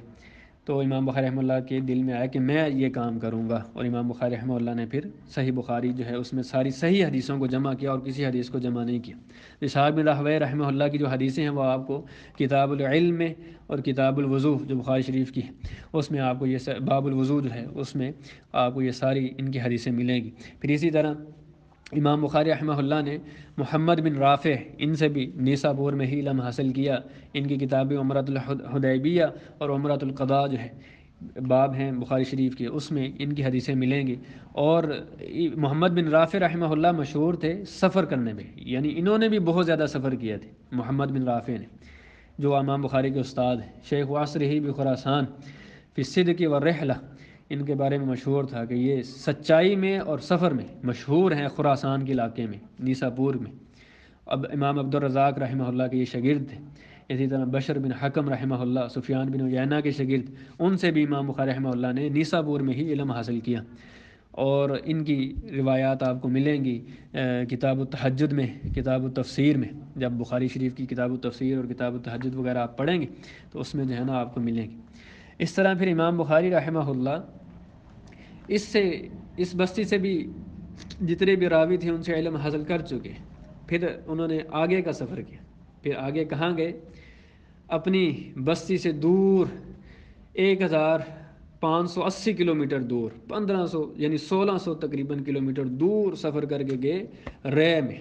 تو امام بخاری رحمہ اللہ کے دل میں آیا کہ میں یہ کام کروں گا. اور امام بخاری رحمہ اللہ نے پھر صحیح بخاری جو ہے اس میں ساری صحیح حدیثوں کو جمع کیا اور کسی حدیث کو جمع نہیں کیا. اسحاق بن راہوے رحمہ اللہ کی جو حدیثیں ہیں وہ آپ کو کتاب العلم میں اور کتاب الوضو جو بخاری شریف کی ہے اس میں آپ کو یہ باب الوضو جو ہے اس میں آپ کو یہ ساری ان کی حدیثیں ملیں گی. پھر اسی طرح امام بخاری رحمہ اللہ نے محمد بن رافع، ان سے بھی نیساپور میں ہی علم حاصل کیا. ان کی کتاب عمرۃ الحدیبیہ اور عمرۃ القضاء جو ہے باب ہیں بخاری شریف کے، اس میں ان کی حدیثیں ملیں گی. اور محمد بن رافع رحمہ اللہ مشہور تھے سفر کرنے میں، یعنی انہوں نے بھی بہت زیادہ سفر کیا تھے. محمد بن رافع نے، جو امام بخاری کے استاد ہیں، شیخ عصرہ بخراسان فی الصدق والرحلہ، ان کے بارے میں مشہور تھا کہ یہ سچائی میں اور سفر میں مشہور ہیں خراسان کے علاقے میں، نیساپور میں. اب امام عبد الرزاق رحمہ اللہ کے یہ شاگرد تھے. اسی طرح بشر بن حکم رحمہ اللہ، سفیان بن عیینہ کے شاگرد، ان سے بھی امام بخاری رحمہ اللہ نے نیساپور میں ہی علم حاصل کیا. اور ان کی روایات آپ کو ملیں گی کتاب التہجد میں، کتاب التفسیر میں. جب بخاری شریف کی کتاب التفسیر اور کتاب التہجد وغیرہ آپ پڑھیں گے تو اس میں جو ہے نا آپ کو ملیں گی. اس طرح پھر امام بخاری رحمہ اللہ اس بستی سے بھی جتنے بھی راوی تھے ان سے علم حاصل کر چکے. پھر انہوں نے آگے کا سفر کیا. پھر آگے کہاں گئے؟ اپنی بستی سے دور 1580 کلومیٹر دور، 1500 یعنی 1600 تقریباً کلومیٹر دور سفر کر کے گئے رے میں.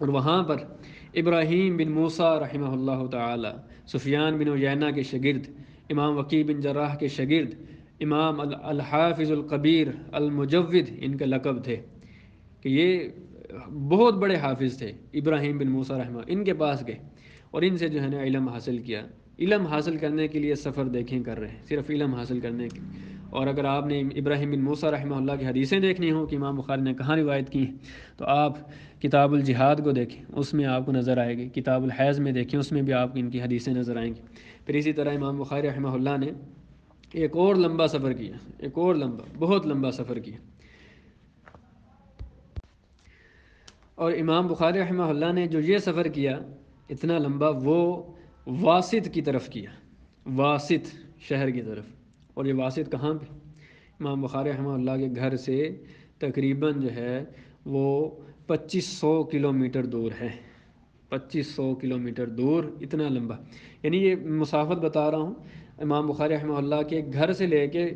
اور وہاں پر ابراہیم بن موسیٰ رحمہ اللہ تعالی، سفیان بن عیینہ کے شاگرد، امام وکیع بن جراح کے شاگرد، امام الحافظ القبیر المجود ان کا لقب تھے، کہ یہ بہت بڑے حافظ تھے ابراہیم بن موسیٰ رحمہ، ان کے پاس گئے اور ان سے جو ہے نا علم حاصل کیا۔ علم حاصل کرنے کے لیے سفر دیکھیں کر رہے ہیں، صرف علم حاصل کرنے کے۔ اور اگر آپ نے ابراہیم بن موسیٰ رحمہ اللہ کی حدیثیں دیکھنی ہوں کہ امام بخاری نے کہاں روایت کی ہیں، تو آپ کتاب الجہاد کو دیکھیں، اس میں آپ کو نظر آئے گی۔ کتاب الحیض میں دیکھیں، اس میں بھی آپ کو ان کی حدیثیں نظر آئیں گی۔ پھر اسی طرح امام بخاری رحمہ اللہ نے ایک اور لمبا سفر کیا، ایک اور لمبا، بہت لمبا سفر کیا۔ اور امام بخاری رحمہ اللہ نے جو یہ سفر کیا اتنا لمبا، وہ واسط کی طرف کیا، واسط شہر کی طرف۔ اور یہ واسط کہاں پہ؟ امام بخاری رحمہ اللہ کے گھر سے تقریباً جو ہے وہ 2500 کلومیٹر دور ہے، 2500 کلومیٹر دور، اتنا لمبا۔ یعنی یہ مسافت بتا رہا ہوں امام بخاری رحمہ اللہ کے گھر سے لے کے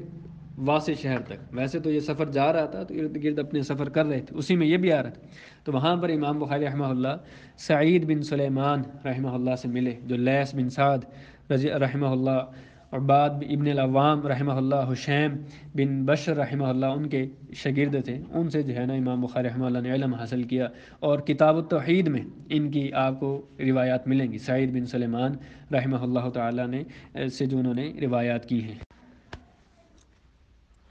واسط شہر تک۔ ویسے تو یہ سفر جا رہا تھا تو ارد گرد اپنے سفر کر رہے تھے، اسی میں یہ بھی آ رہا تھا۔ تو وہاں پر امام بخاری رحمہ اللہ سعید بن سلیمان رحمہ اللہ سے ملے، جو لیث بن سعد رحمہ اللہ، عباد ابن العوام رحمہ اللہ، حشیم بن بشر رحمہ اللہ ان کے شاگرد تھے۔ ان سے جو ہے نا امام بخاری رحمہ اللہ نے علم حاصل کیا، اور کتاب التوحید میں ان کی آپ کو روایات ملیں گی، سعید بن سلیمان رحمہ اللہ تعالیٰ نے سے جو انہوں نے روایات کی ہیں۔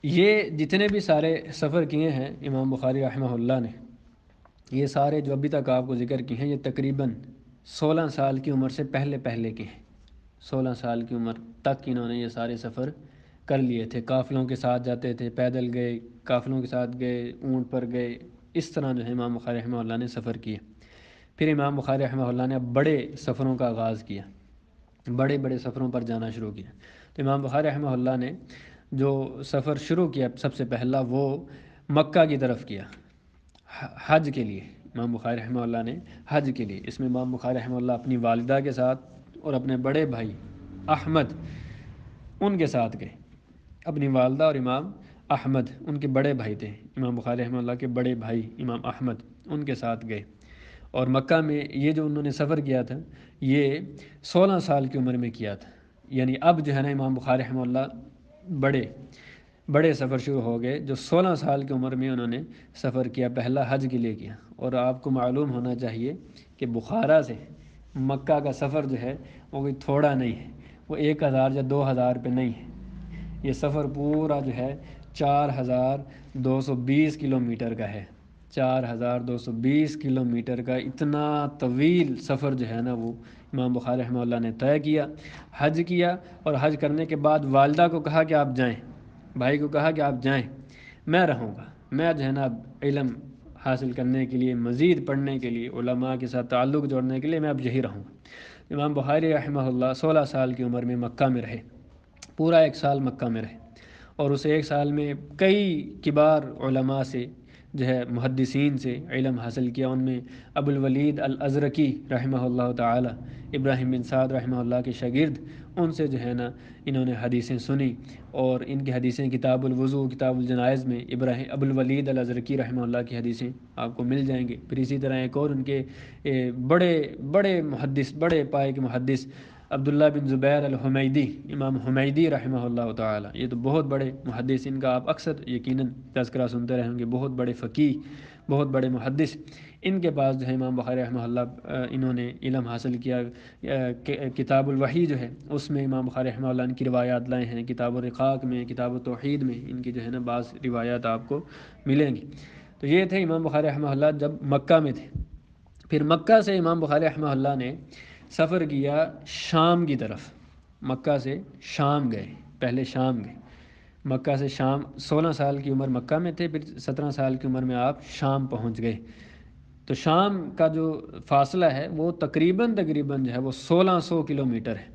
یہ جتنے بھی سارے سفر کیے ہیں امام بخاری رحمہ اللہ نے، یہ سارے جو ابھی تک آپ کو ذکر کی ہیں، یہ تقریباً 16 سال کی عمر سے پہلے کے ہیں۔ 16 سال کی عمر تک انہوں نے یہ سارے سفر کر لیے تھے۔ قافلوں کے ساتھ جاتے تھے، پیدل گئے، قافلوں کے ساتھ گئے، اونٹ پر گئے، اس طرح جو ہے امام بخاری رحمہ اللہ نے سفر کیے۔ پھر امام بخاری رحمہ اللہ نے اب بڑے سفروں کا آغاز کیا، بڑے بڑے سفروں پر جانا شروع کیا۔ تو امام بخاری رحمہ اللہ نے جو سفر شروع کیا سب سے پہلا، وہ مکہ کی طرف کیا، حج کے لیے۔ امام بخاری رحمہ اللہ نے حج کے لیے، اس میں امام بخاری رحمہ اللہ اپنی والدہ کے ساتھ اور اپنے بڑے بھائی احمد ان کے ساتھ گئے۔ اپنی والدہ اور امام احمد ان کے بڑے بھائی تھے، امام بخاری رحمہ اللہ کے بڑے بھائی امام احمد ان کے ساتھ گئے۔ اور مکہ میں یہ جو انہوں نے سفر کیا تھا، یہ 16 سال کی عمر میں کیا تھا۔ یعنی اب جو ہے نا امام بخاری رحمہ اللہ بڑے سفر شروع ہو گئے، جو 16 سال کی عمر میں انہوں نے سفر کیا، پہلا حج کے لیے کیا۔ اور آپ کو معلوم ہونا چاہیے کہ بخارا سے مکہ کا سفر جو ہے وہ کوئی تھوڑا نہیں ہے، وہ 1000 یا 2000 پہ نہیں ہے۔ یہ سفر پورا جو ہے 4220 کلومیٹر کا ہے، 4220 کلومیٹر کا اتنا طویل سفر جو ہے نا وہ امام بخاری رحمہ اللہ نے طے کیا، حج کیا۔ اور حج کرنے کے بعد والدہ کو کہا کہ آپ جائیں، بھائی کو کہا کہ آپ جائیں، میں رہوں گا، میں جو ہے نا علم حاصل کرنے کے لیے، مزید پڑھنے کے لیے، علماء کے ساتھ تعلق جوڑنے کے لیے میں اب یہی رہوں گا۔ امام بخاری رحمہ اللہ 16 سال کی عمر میں مکہ میں رہے، پورا 1 سال مکہ میں رہے، اور اس 1 سال میں کئی کبار علماء سے جو ہے محدثین سے علم حاصل کیا۔ ان میں ابو الولید الازرقی رحمہ اللہ تعالی، ابراہیم بن سعد رحمہ اللہ کے شاگرد، ان سے جو ہے نا انہوں نے حدیثیں سنی، اور ان کی حدیثیں کتاب الوضو، کتاب الجنائز میں ابو الولید الازرقی رحمہ اللہ کی حدیثیں آپ کو مل جائیں گے۔ پھر اسی طرح ایک اور ان کے بڑے محدث، بڑے پائے کے محدث عبداللہ بن زبیر الحمیدی، امام حمیدی رحمہ اللہ تعالی، یہ تو بہت بڑے محدث، ان کا آپ اکثر یقیناً تذکرہ سنتے رہیں گے، بہت بڑے فقیہ، بہت بڑے محدث۔ ان کے پاس جو ہے امام بخاری رحمہ اللہ انہوں نے علم حاصل کیا۔ کتاب الوحی جو ہے اس میں امام بخاری رحمہ اللہ ان کی روایات لائے ہیں، کتاب الرقاق میں، کتاب التوحید میں ان کی جو ہے نا بعض روایات آپ کو ملیں گی۔ تو یہ تھے امام بخاری رحمہ اللہ جب مکہ میں تھے۔ پھر مکہ سے امام بخاری رحمہ اللہ نے سفر کیا شام کی طرف، مکہ سے شام گئے، پہلے شام گئے، مکہ سے شام۔ 16 سال کی عمر مکہ میں تھے، پھر 17 سال کی عمر میں آپ شام پہنچ گئے۔ تو شام کا جو فاصلہ ہے وہ تقریباً جو ہے وہ 1600 کلومیٹر ہے،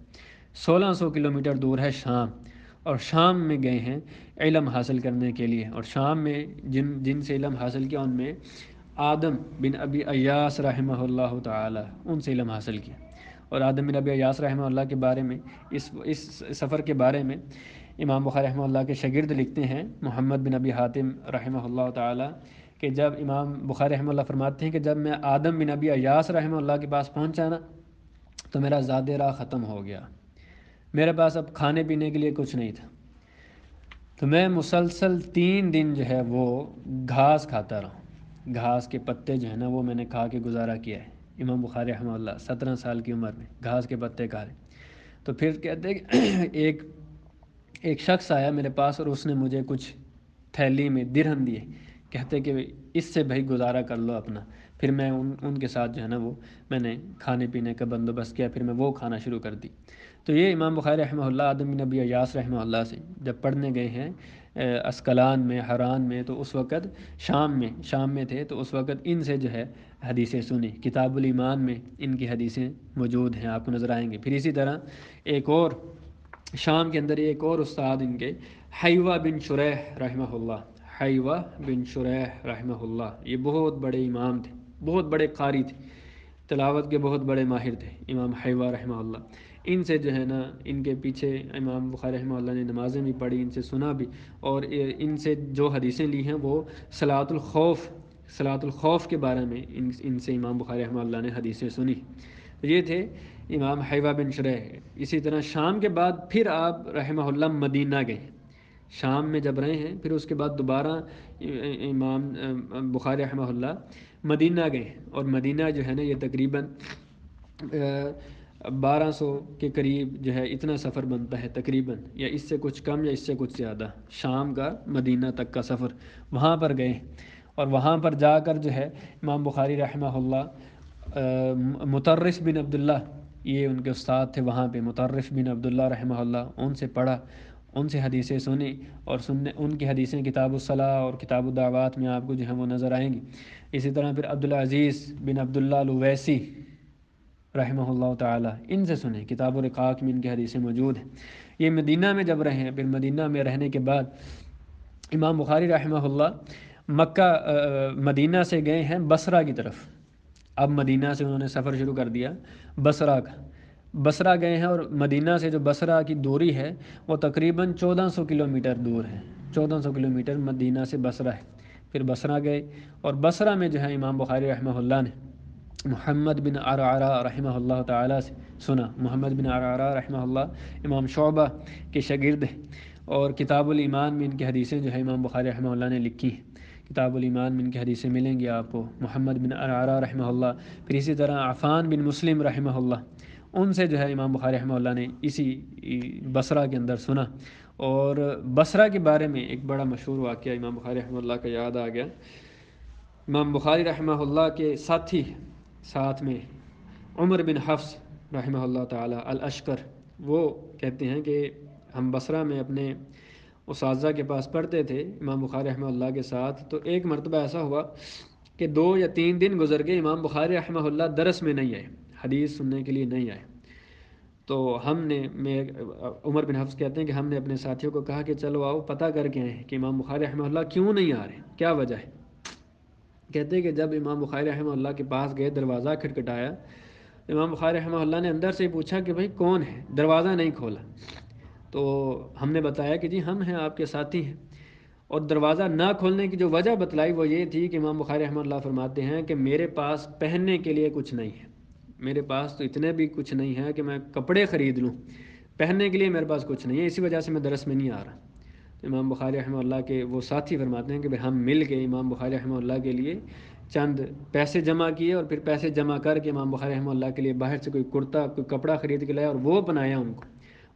1600 کلومیٹر دور ہے شام۔ اور شام میں گئے ہیں علم حاصل کرنے کے لیے، اور شام میں جن سے علم حاصل کیا ان میں آدم بن ابی ایاس رحمہ اللہ تعالی، ان سے علم حاصل کیا۔ اور آدم بن ابی ایاس رحمہ اللہ کے بارے میں، اس سفر کے بارے میں امام بخاری رحمہ اللہ کے شاگرد لکھتے ہیں، محمد بن ابی حاتم رحمہ اللہ تعالی، کہ جب امام بخاری رحمہ اللہ فرماتے ہیں کہ جب میں آدم بن ابی ایاس رحمہ اللہ کے پاس پہنچا نا تو میرا زاد راہ ختم ہو گیا، میرے پاس اب کھانے پینے کے لیے کچھ نہیں تھا، تو میں مسلسل 3 دن جو ہے وہ گھاس کھاتا رہا، گھاس کے پتے جو ہے نا وہ میں نے کھا کے گزارا کیا ہے۔ امام بخاری رحمہ اللہ 17 سال کی عمر میں گھاس کے پتے کھا رہے۔ تو پھر کہتے ہیں کہ ایک شخص آیا میرے پاس اور اس نے مجھے کچھ تھیلی میں درہم دیے، کہتے کہ اس سے بھائی گزارا کر لو اپنا۔ پھر میں ان کے ساتھ جو ہے نا وہ میں نے کھانے پینے کا بندوبست کیا، پھر میں وہ کھانا شروع کر دی۔ تو یہ امام بخاری رحمہ اللہ آدم بن ابی ایاس رحمہ اللہ سے جب پڑھنے گئے ہیں اسکلان میں، حران میں، تو اس وقت شام میں تھے، تو اس وقت ان سے جو ہے حدیثیں سنی۔ کتاب الایمان میں ان کی حدیثیں موجود ہیں، آپ کو نظر آئیں گے۔ پھر اسی طرح ایک اور شام کے اندر ایک اور استاد ان کے حیوہ بن شریح رحمہ اللہ، حیوہ بن شریح رحمہ اللہ، یہ بہت بڑے امام تھے، بہت بڑے قاری تھے، تلاوت کے بہت بڑے ماہر تھے امام حیوہ رحمہ اللہ۔ ان سے جو ہے نا ان کے پیچھے امام بخاری رحمہ اللہ نے نمازیں بھی پڑھی، ان سے سنا بھی، اور ان سے جو حدیثیں لی ہیں وہ صلاۃ الخوف کے بارے میں ان سے امام بخاری رحمہ اللہ نے حدیثیں سنی۔ تو یہ تھے امام حیوہ بن شریح۔ اسی طرح شام کے بعد پھر آپ رحمہ اللہ مدینہ گئے، شام میں جب رہے ہیں پھر اس کے بعد دوبارہ امام بخاری رحمہ اللہ مدینہ گئے، اور مدینہ جو ہے نا یہ تقریباً 1200 کے قریب جو ہے اتنا سفر بنتا ہے تقریباً، یا اس سے کچھ کم یا اس سے کچھ زیادہ، شام کا مدینہ تک کا سفر وہاں پر گئے، اور وہاں پر جا کر جو ہے امام بخاری رحمہ اللہ مطرف بن عبداللہ، یہ ان کے استاد تھے وہاں پہ، مطرف بن عبداللہ رحمہ اللہ، ان سے پڑھا، ان سے حدیثیں سنی، اور ان کی حدیثیں کتاب الصلاۃ اور کتاب الدعوات میں آپ کو جو ہے وہ نظر آئیں گی۔ اسی طرح پھر عبدالعزیز بن عبداللہ الویسی رحمہ اللہ تعالی، ان سے سنیں، کتاب الرقاق میں ان کی حدیثیں موجود ہیں۔ یہ مدینہ میں جب رہے ہیں، پھر مدینہ میں رہنے کے بعد امام بخاری رحمہ اللہ مدینہ سے گئے ہیں بصرہ کی طرف۔ اب مدینہ سے انہوں نے سفر شروع کر دیا بصرہ کا، بصرہ گئے ہیں، اور مدینہ سے جو بصرہ کی دوری ہے وہ تقریباً 1400 کلومیٹر دور ہے، 1400 کلومیٹر مدینہ سے بصرہ ہے۔ پھر بصرہ گئے، اور بصرہ میں جو ہے امام بخاری رحمہ اللہ نے محمد بن عرعرہ رحمہ اللہ تعالیٰ سے سنا۔ محمد بن عرعرہ رحمہ اللہ امام شعبہ کے شاگرد ہیں، اور کتاب الایمان میں ان کی حدیثیں جو ہے امام بخاری رحمہ اللہ نے لکھی ہیں، کتاب الایمان میں ان کی حدیثیں ملیں گی آپ کو، محمد بن عرعرہ رحمہ اللہ۔ پھر اسی طرح عفان بن مسلم رحمہ اللہ، ان سے جو ہے امام بخاری رحمہ اللہ نے اسی بصرہ کے اندر سنا۔ اور بصرہ کے بارے میں ایک بڑا مشہور واقعہ امام بخاری رحمہ اللہ کا یاد آ گیا۔ امام بخاری رحمہ اللہ کے ساتھی ساتھ میں عمر بن حفص رحمہ اللہ تعالی الاشکر، وہ کہتے ہیں کہ ہم بصرہ میں اپنے اساتذہ کے پاس پڑھتے تھے امام بخاری رحمہ اللہ کے ساتھ، تو ایک مرتبہ ایسا ہوا کہ 2 یا 3 دن گزر گئے، امام بخاری رحمہ اللہ درس میں نہیں آئے، حدیث سننے کے لیے نہیں آئے۔ تو عمر بن حفص کہتے ہیں کہ ہم نے اپنے ساتھیوں کو کہا کہ چلو آؤ پتہ کر کے آئیں کہ امام بخاری رحمہ اللہ کیوں نہیں آ رہے، کیا وجہ ہے۔ کہتے ہیں کہ جب امام بخاری رحمہ اللہ کے پاس گئے، دروازہ کھٹکھٹایا، امام بخاری رحمہ اللہ نے اندر سے پوچھا کہ بھائی کون ہے، دروازہ نہیں کھولا۔ تو ہم نے بتایا کہ جی ہم ہیں، آپ کے ساتھی ہیں، اور دروازہ نہ کھولنے کی جو وجہ بتلائی وہ یہ تھی کہ امام بخاری رحمہ اللہ فرماتے ہیں کہ میرے پاس پہننے کے لیے کچھ نہیں ہے، میرے پاس تو اتنے بھی کچھ نہیں ہے کہ میں کپڑے خرید لوں، پہننے کے لیے میرے پاس کچھ نہیں ہے، اسی وجہ سے میں درس میں نہیں آ رہا۔ امام بخاری رحمہ اللہ کے وہ ساتھی فرماتے ہیں کہ بھئی ہم مل کے امام بخاری رحمہ اللہ کے لیے چند پیسے جمع کیے، اور پھر پیسے جمع کر کے امام بخاری رحمہ اللہ کے لیے باہر سے کوئی کرتا کوئی کپڑا خرید کے لایا اور وہ بنایا ان کو،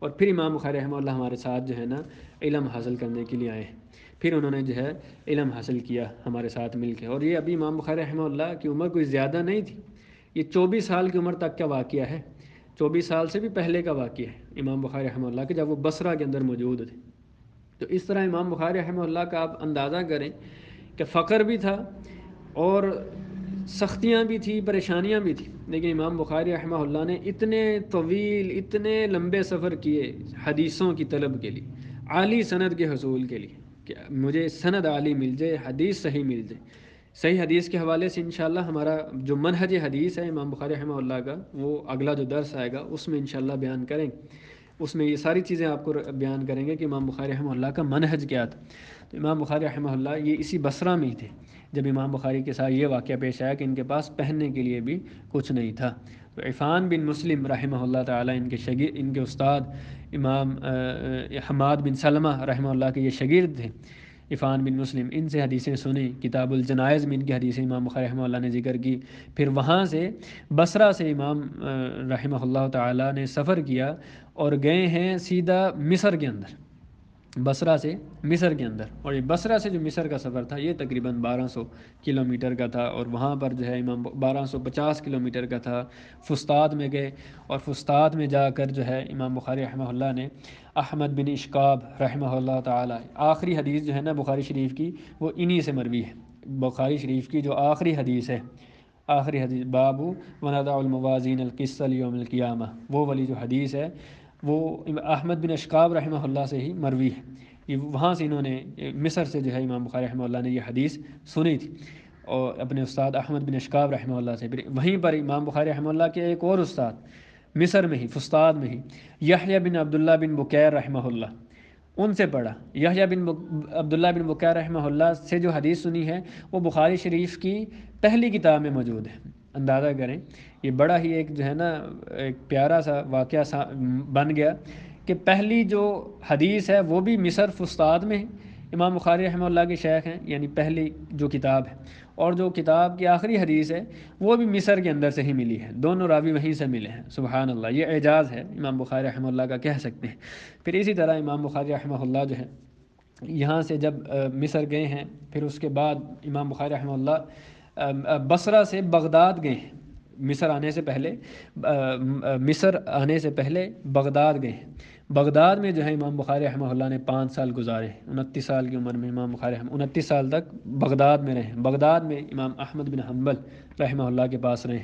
اور پھر امام بخاری رحمہ اللہ ہمارے ساتھ جو ہے نا علم حاصل کرنے کے لیے آئے، پھر انہوں نے جو ہے علم حاصل کیا ہمارے ساتھ مل کے۔ اور یہ ابھی امام بخاری رحمہ اللہ کی عمر کوئی زیادہ نہیں تھی، یہ 24 سال کی عمر تک کا واقعہ ہے، 24 سال سے بھی پہلے کا واقعہ ہے امام بخاری رحمہ اللہ کے، جب وہ بصرہ کے اندر موجود تھے۔ تو اس طرح امام بخاری رحمہ اللہ کا آپ اندازہ کریں کہ فقر بھی تھا اور سختیاں بھی تھیں، پریشانیاں بھی تھیں، لیکن امام بخاری رحمہ اللہ نے اتنے طویل، اتنے لمبے سفر کیے حدیثوں کی طلب کے لیے، عالی سند کے حصول کے لیے، کہ مجھے سند عالی مل جائے، حدیث صحیح مل جائے۔ صحیح حدیث کے حوالے سے انشاءاللہ ہمارا جو منہج حدیث ہے امام بخاری رحمہ اللہ کا، وہ اگلا جو درس آئے گا اس میں انشاءاللہ بیان کریں، اس میں یہ ساری چیزیں آپ کو بیان کریں گے کہ امام بخاری رحمہ اللہ کا منہج کیا تھا۔ تو امام بخاری رحمہ اللہ یہ اسی بصرہ میں ہی تھے، جب امام بخاری کے ساتھ یہ واقعہ پیش آیا کہ ان کے پاس پہننے کے لیے بھی کچھ نہیں تھا۔ تو عفان بن مسلم رحمہ اللہ تعالی ان کے استاد امام حماد بن سلمہ رحمہ اللہ کے یہ شاگرد تھے، عفان بن مسلم، ان سے حدیثیں سنی۔ کتاب الجنائز میں ان کی حدیثیں امام بخاری رحمہ اللہ نے ذکر کی۔ پھر وہاں سے بصرہ سے امام رحمہ اللہ تعالی نے سفر کیا اور گئے ہیں سیدھا مصر کے اندر، بصرہ سے مصر کے اندر، اور یہ بصرہ سے جو مصر کا سفر تھا یہ تقریباً 1200 کلومیٹر کا تھا، اور وہاں پر جو ہے امام 1250 کلومیٹر کا تھا۔ فسطاط میں گئے، اور فسطاط میں جا کر جو ہے امام بخاری رحمہ اللہ نے احمد بن اشکاب رحمہ اللہ تعالی، آخری حدیث جو ہے نا بخاری شریف کی وہ انہی سے مروی ہے۔ بخاری شریف کی جو آخری حدیث ہے، آخری حدیث باب ونضع الموازین القسط لیوم القیامہ، وہ والی جو حدیث ہے وہ احمد بن اشکاب رحمہ اللہ سے ہی مروی ہے۔ یہ وہاں سے انہوں نے مصر سے جو ہے امام بخاری رحمہ اللہ نے یہ حدیث سنی تھی، اور اپنے استاد احمد بن اشکاب رحمہ اللہ سے۔ پھر وہیں پر امام بخاری رحمہ اللہ کے ایک اور استاد مصر میں ہی، فسطاط میں ہی، یحییٰ بن عبداللہ بن بکیر رحمہ اللہ، ان سے پڑھا۔ یحییٰ بن عبداللہ بن بکیر رحمہ اللہ سے جو حدیث سنی ہے وہ بخاری شریف کی پہلی کتاب میں موجود ہے۔ اندازہ کریں، یہ بڑا ہی ایک جو ہے نا ایک پیارا سا واقعہ بن گیا کہ پہلی جو حدیث ہے وہ بھی مصر فسطاط میں امام بخاری رحمہ اللہ کے شیخ ہیں، یعنی پہلی جو کتاب ہے، اور جو کتاب کی آخری حدیث ہے وہ بھی مصر کے اندر سے ہی ملی ہے، دونوں راوی وہیں سے ملے ہیں۔ سبحان اللہ، یہ اعجاز ہے امام بخاری رحمہ اللہ کا، کہہ سکتے ہیں۔ پھر اسی طرح امام بخاری رحمہ اللہ جو ہے یہاں سے جب مصر گئے ہیں، پھر اس کے بعد امام بخاری رحمہ اللہ بصرہ سے بغداد گئے ہیں۔ مصر آنے سے پہلے بغداد گئے ہیں۔ بغداد میں جو ہے امام بخاری رحمہ اللہ نے 5 سال گزارے، 29 سال کی عمر میں امام بخاری 29 سال تک بغداد میں رہے۔ بغداد میں امام احمد بن حنبل رحمہ اللہ کے پاس رہے۔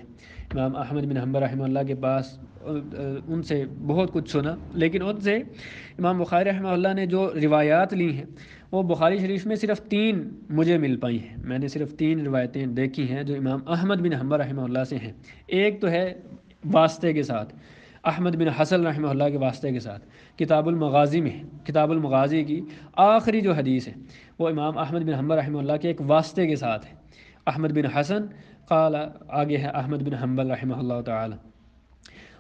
امام احمد بن حنبل رحمہ اللہ کے پاس ان سے بہت کچھ سنا، لیکن ان سے امام بخاری رحمہ اللہ نے جو روایات لی ہیں وہ بخاری شریف میں صرف 3 مجھے مل پائی ہیں۔ میں نے صرف 3 روایتیں دیکھی ہیں جو امام احمد بن حنبل رحمہ اللہ سے ہیں۔ ایک تو ہے واسطے کے ساتھ، احمد بن حسن رحمہ اللہ کے واسطے کے ساتھ، کتاب المغازی میں، کتاب المغازی کی آخری جو حدیث ہے وہ امام احمد بن حنبل رحمہ اللہ کے ایک واسطے کے ساتھ ہے، احمد بن حسن قال، آگے ہے احمد بن حنبل رحمہ اللہ تعالی۔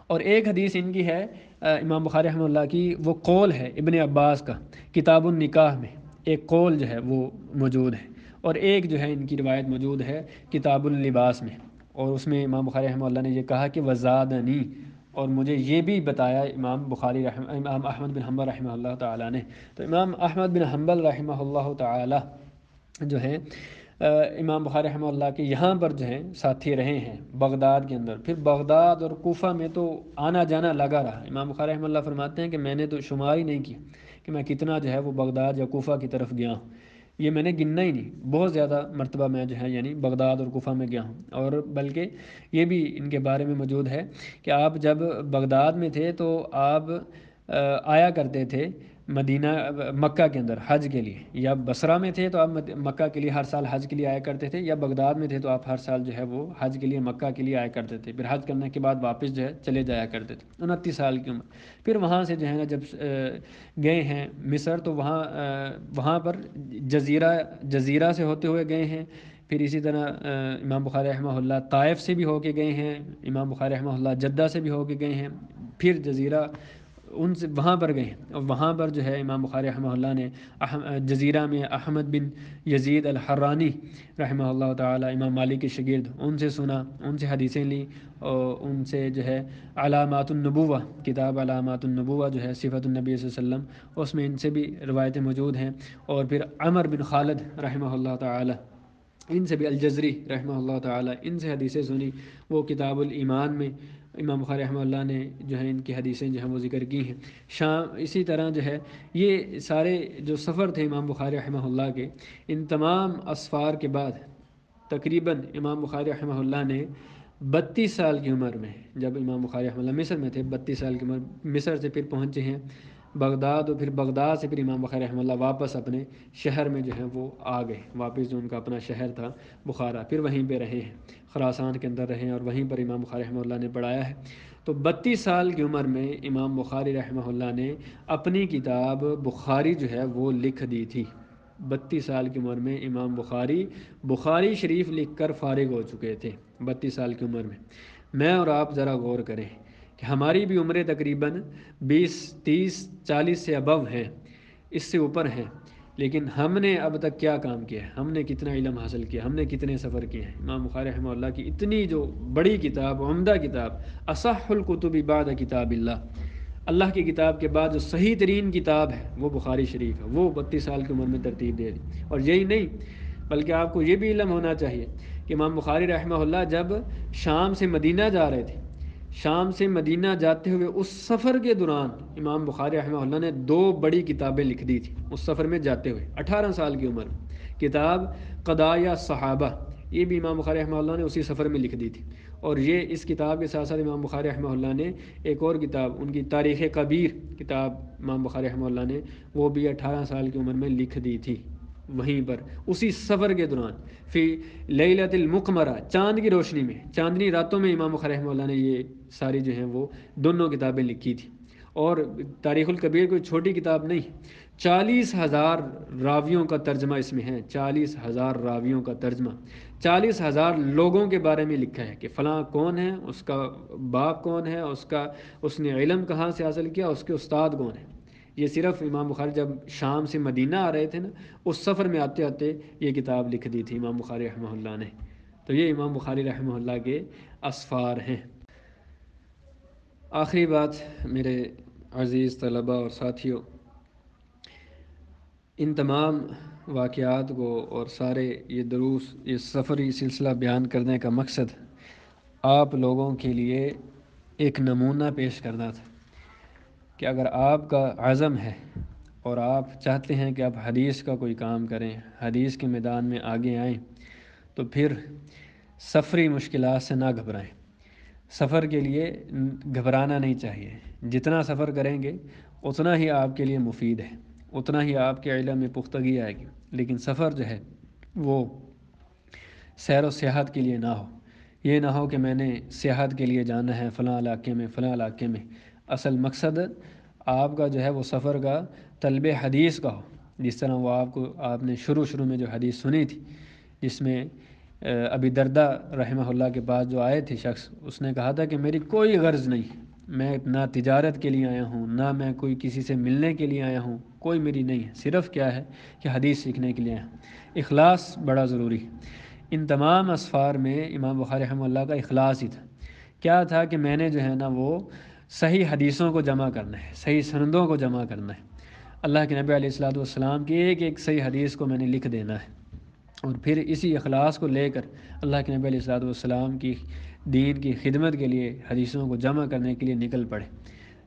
اور ایک حدیث ان کی ہے امام بخاری رحمہ اللہ کی، وہ قول ہے ابن عباس کا، کتاب النکاح میں ایک قول جو ہے وہ موجود ہے، اور ایک جو ہے ان کی روایت موجود ہے کتاب اللباس میں، اور اس میں امام بخاری رحمہ اللہ نے یہ کہا کہ وزادنی، اور مجھے یہ بھی بتایا امام احمد بن حنبل رحمہ اللہ تعالی نے۔ تو امام احمد بن حنبل رحمہ اللہ تعالی جو ہے امام بخاری رحمہ اللہ کے یہاں پر جو ہیں ساتھی رہے ہیں بغداد کے اندر۔ پھر بغداد اور کوفہ میں تو آنا جانا لگا رہا۔ امام بخاری رحمہ اللہ فرماتے ہیں کہ میں نے تو شمار ہی نہیں کیا کہ میں کتنا جو ہے وہ بغداد یا کوفہ کی طرف گیا ہوں، یہ میں نے گننا ہی نہیں، بہت زیادہ مرتبہ میں جو ہے یعنی بغداد اور کوفہ میں گیا ہوں۔ اور بلکہ یہ بھی ان کے بارے میں موجود ہے کہ آپ جب بغداد میں تھے تو آپ آیا کرتے تھے مدینہ مکہ کے اندر حج کے لیے، یا بصرہ میں تھے تو آپ مکہ کے لیے ہر سال حج کے لیے آیا کرتے تھے، یا بغداد میں تھے تو آپ ہر سال جو ہے وہ حج کے لیے مکہ کے لیے آیا کرتے تھے، پھر حج کرنے کے بعد واپس جو ہے چلے جایا کرتے تھے 29 سال کی عمر۔ پھر وہاں سے جو ہے نا جب گئے ہیں مصر تو وہاں پر جزیرہ سے ہوتے ہوئے گئے ہیں۔ پھر اسی طرح امام بخاری رحمہ اللہ طائف سے بھی ہو کے گئے ہیں، امام بخاری رحمہ اللہ جدہ سے بھی ہو کے گئے ہیں، پھر جزیرہ ان سے وہاں پر گئے ہیں، اور وہاں پر جو ہے امام بخاری رحمہ اللہ نے جزیرہ میں احمد بن یزید الحرانی رحمہ اللہ تعالی، امام مالک کے شاگرد، ان سے سنا، ان سے حدیثیں لی، اور ان سے جو ہے علامات النبوہ، کتاب علامات النبوہ جو ہے صفت النبی صلی اللہ علیہ وسلم، اس میں ان سے بھی روایتیں موجود ہیں۔ اور پھر عمر بن خالد رحمہ اللہ تعالی، ان سے بھی الجزری رحمہ اللہ تعالی، ان سے حدیثیں سنی۔ وہ کتاب الایمان میں امام بخاری رحمہ اللہ نے جو ہے ان کی حدیثیں جو ہیں وہ ذکر کی ہیں۔ اسی طرح جو ہے یہ سارے جو سفر تھے امام بخاری رحمہ اللہ کے، ان تمام اسفار کے بعد تقریباً امام بخاری رحمہ اللہ نے 32 سال کی عمر میں، جب امام بخاری رحمہ اللہ مصر میں تھے 32 سال کی عمر، مصر سے پھر پہنچے ہیں بغداد، اور پھر بغداد سے پھر امام بخاری رحمہ اللہ واپس اپنے شہر میں جو ہے وہ آ گئے، واپس جو ان کا اپنا شہر تھا بخارا، پھر وہیں پہ رہے ہیں، خراسان کے اندر رہے ہیں، اور وہیں پر امام بخاری رحمہ اللہ نے پڑھایا ہے۔ تو 32 سال کی عمر میں امام بخاری رحمہ اللہ نے اپنی کتاب بخاری جو ہے وہ لکھ دی تھی۔ 32 سال کی عمر میں امام بخاری شریف لکھ کر فارغ ہو چکے تھے 32 سال کی عمر میں اور آپ ذرا غور کریں کہ ہماری بھی عمریں تقریباً 20 30 40 سے ابو ہیں، اس سے اوپر ہیں، لیکن ہم نے اب تک کیا کام کیا ہے، ہم نے کتنا علم حاصل کیا، ہم نے کتنے سفر کیے ہیں۔ امام بخاری رحمہ اللہ کی اتنی جو بڑی کتاب، عمدہ کتاب، اصح الکتب بعد کتاب اللہ کی کتاب کے بعد جو صحیح ترین کتاب ہے وہ بخاری شریف ہے، وہ 32 سال کی عمر میں ترتیب دے دی۔ اور یہی نہیں بلکہ آپ کو یہ بھی علم ہونا چاہیے کہ امام بخاری رحمہ اللہ جب شام سے مدینہ جا رہے تھے، شام سے مدینہ جاتے ہوئے اس سفر کے دوران امام بخاری رحمہ اللہ نے 2 بڑی کتابیں لکھ دی تھیں اس سفر میں جاتے ہوئے 18 سال کی عمر میں۔ کتاب قضایا صحابہ، یہ بھی امام بخاری رحمہ اللہ نے اسی سفر میں لکھ دی تھی۔ اور یہ اس کتاب کے ساتھ ساتھ امام بخاری رحمہ اللہ نے ایک اور کتاب، ان کی تاریخ کبیر کتاب امام بخاری رحمہ اللہ نے وہ بھی 18 سال کی عمر میں لکھ دی تھی، وہیں پر اسی سفر کے دوران فی لیلۃ المقمرہ، چاند کی روشنی میں، چاندنی راتوں میں امام بخاری رحمہ اللہ نے یہ ساری جو ہیں وہ دونوں کتابیں لکھی تھی۔ اور تاریخ الکبیر کوئی چھوٹی کتاب نہیں، 40,000 راویوں کا ترجمہ اس میں ہے، 40,000 راویوں کا ترجمہ، 40,000 لوگوں کے بارے میں لکھا ہے کہ فلاں کون ہے، اس کا باپ کون ہے، اس نے علم کہاں سے حاصل کیا، اس کے استاد کون ہیں۔ یہ صرف امام بخاری جب شام سے مدینہ آ رہے تھے نا، اس سفر میں آتے آتے یہ کتاب لکھ دی تھی امام بخاری رحمہ اللہ نے۔ تو یہ امام بخاری رحمہ اللہ کے اسفار ہیں۔ آخری بات میرے عزیز طلباء اور ساتھیوں، ان تمام واقعات کو اور سارے یہ دروس، یہ سفری سلسلہ بیان کرنے کا مقصد آپ لوگوں کے لیے ایک نمونہ پیش کرنا تھا کہ اگر آپ کا عزم ہے اور آپ چاہتے ہیں کہ آپ حدیث کا کوئی کام کریں، حدیث کے میدان میں آگے آئیں، تو پھر سفری مشکلات سے نہ گھبرائیں۔ سفر کے لیے گھبرانا نہیں چاہیے، جتنا سفر کریں گے اتنا ہی آپ کے لیے مفید ہے، اتنا ہی آپ کے علم میں پختگی آئے گی۔ لیکن سفر جو ہے وہ سیر و سیاحت کے لیے نہ ہو، یہ نہ ہو کہ میں نے سیاحت کے لیے جانا ہے فلاں علاقے میں فلاں علاقے میں۔ اصل مقصد آپ کا جو ہے وہ سفر کا طلب حدیث کا ہو، جس طرح وہ آپ نے شروع میں جو حدیث سنی تھی، جس میں ابی درداء رحمہ اللہ کے پاس جو آئے تھے شخص، اس نے کہا تھا کہ میری کوئی غرض نہیں، میں نہ تجارت کے لیے آیا ہوں، نہ میں کوئی کسی سے ملنے کے لیے آیا ہوں، کوئی میری نہیں ہے، صرف کیا ہے کہ حدیث سیکھنے کے لیے آیا ہوں۔ اخلاص بڑا ضروری ہے۔ ان تمام اسفار میں امام بخاری رحمہ اللہ کا اخلاص ہی تھا۔ کیا تھا کہ میں نے جو ہے نا وہ صحیح حدیثوں کو جمع کرنا ہے، صحیح سندوں کو جمع کرنا ہے، اللہ کے نبی علیہ الصلوۃ والسلام کی ایک ایک صحیح حدیث کو میں نے لکھ دینا ہے، اور پھر اسی اخلاص کو لے کر اللہ کے نبی علیہ الصلوۃ والسلام کی دین کی خدمت کے لیے حدیثوں کو جمع کرنے کے لیے نکل پڑے۔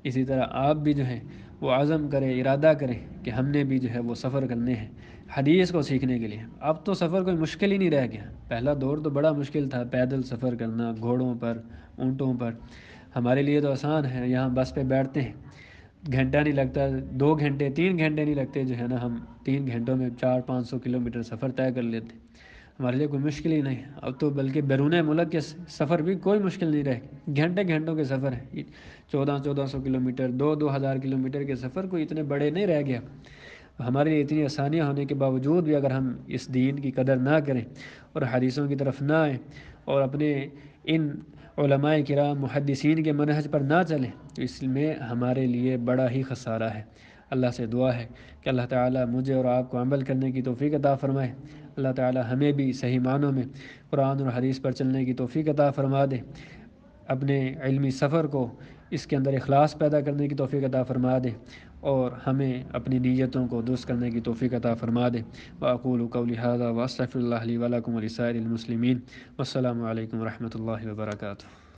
اسی طرح آپ بھی جو ہے وہ عزم کریں، ارادہ کریں کہ ہم نے بھی جو ہے وہ سفر کرنے ہیں حدیث کو سیکھنے کے لیے۔ اب تو سفر کوئی مشکل ہی نہیں رہ گیا، پہلا دور تو بڑا مشکل تھا، پیدل سفر کرنا، گھوڑوں پر، اونٹوں پر۔ ہمارے لیے تو آسان ہے، یہاں بس پہ بیٹھتے ہیں، گھنٹہ نہیں لگتا، 2 گھنٹے 3 گھنٹے نہیں لگتے، جو ہے نا ہم 3 گھنٹوں میں 400-500 کلومیٹر سفر طے کر لیتے ہیں۔ ہمارے لیے کوئی مشکل ہی نہیں، اب تو بلکہ بیرون ملک کے سفر بھی کوئی مشکل نہیں رہے، گھنٹوں کے سفر ہیں، 1400 کلومیٹر، 2000 کلومیٹر کے سفر کوئی اتنے بڑے نہیں رہ گیا۔ ہمارے لیے اتنی آسانیاں ہونے کے باوجود بھی اگر ہم اس دین کی قدر نہ کریں اور حدیثوں کی طرف نہ آئیں اور اپنے ان علماء کرام محدثین کے منہج پر نہ چلیں، تو اس میں ہمارے لیے بڑا ہی خسارہ ہے۔ اللہ سے دعا ہے کہ اللہ تعالیٰ مجھے اور آپ کو عمل کرنے کی توفیق عطا فرمائے، اللہ تعالیٰ ہمیں بھی صحیح معنوں میں قرآن اور حدیث پر چلنے کی توفیق عطا فرما دے، اپنے علمی سفر کو اس کے اندر اخلاص پیدا کرنے کی توفیق عطا فرما دے، اور ہمیں اپنی نیتوں کو درست کرنے کی توفیق عطا فرما دے۔ وأقول قولی ھذا وأستغفر اللہ لی ولکم ولسائر المسلمین، والسلام علیکم ورحمۃ اللہ وبرکاتہ۔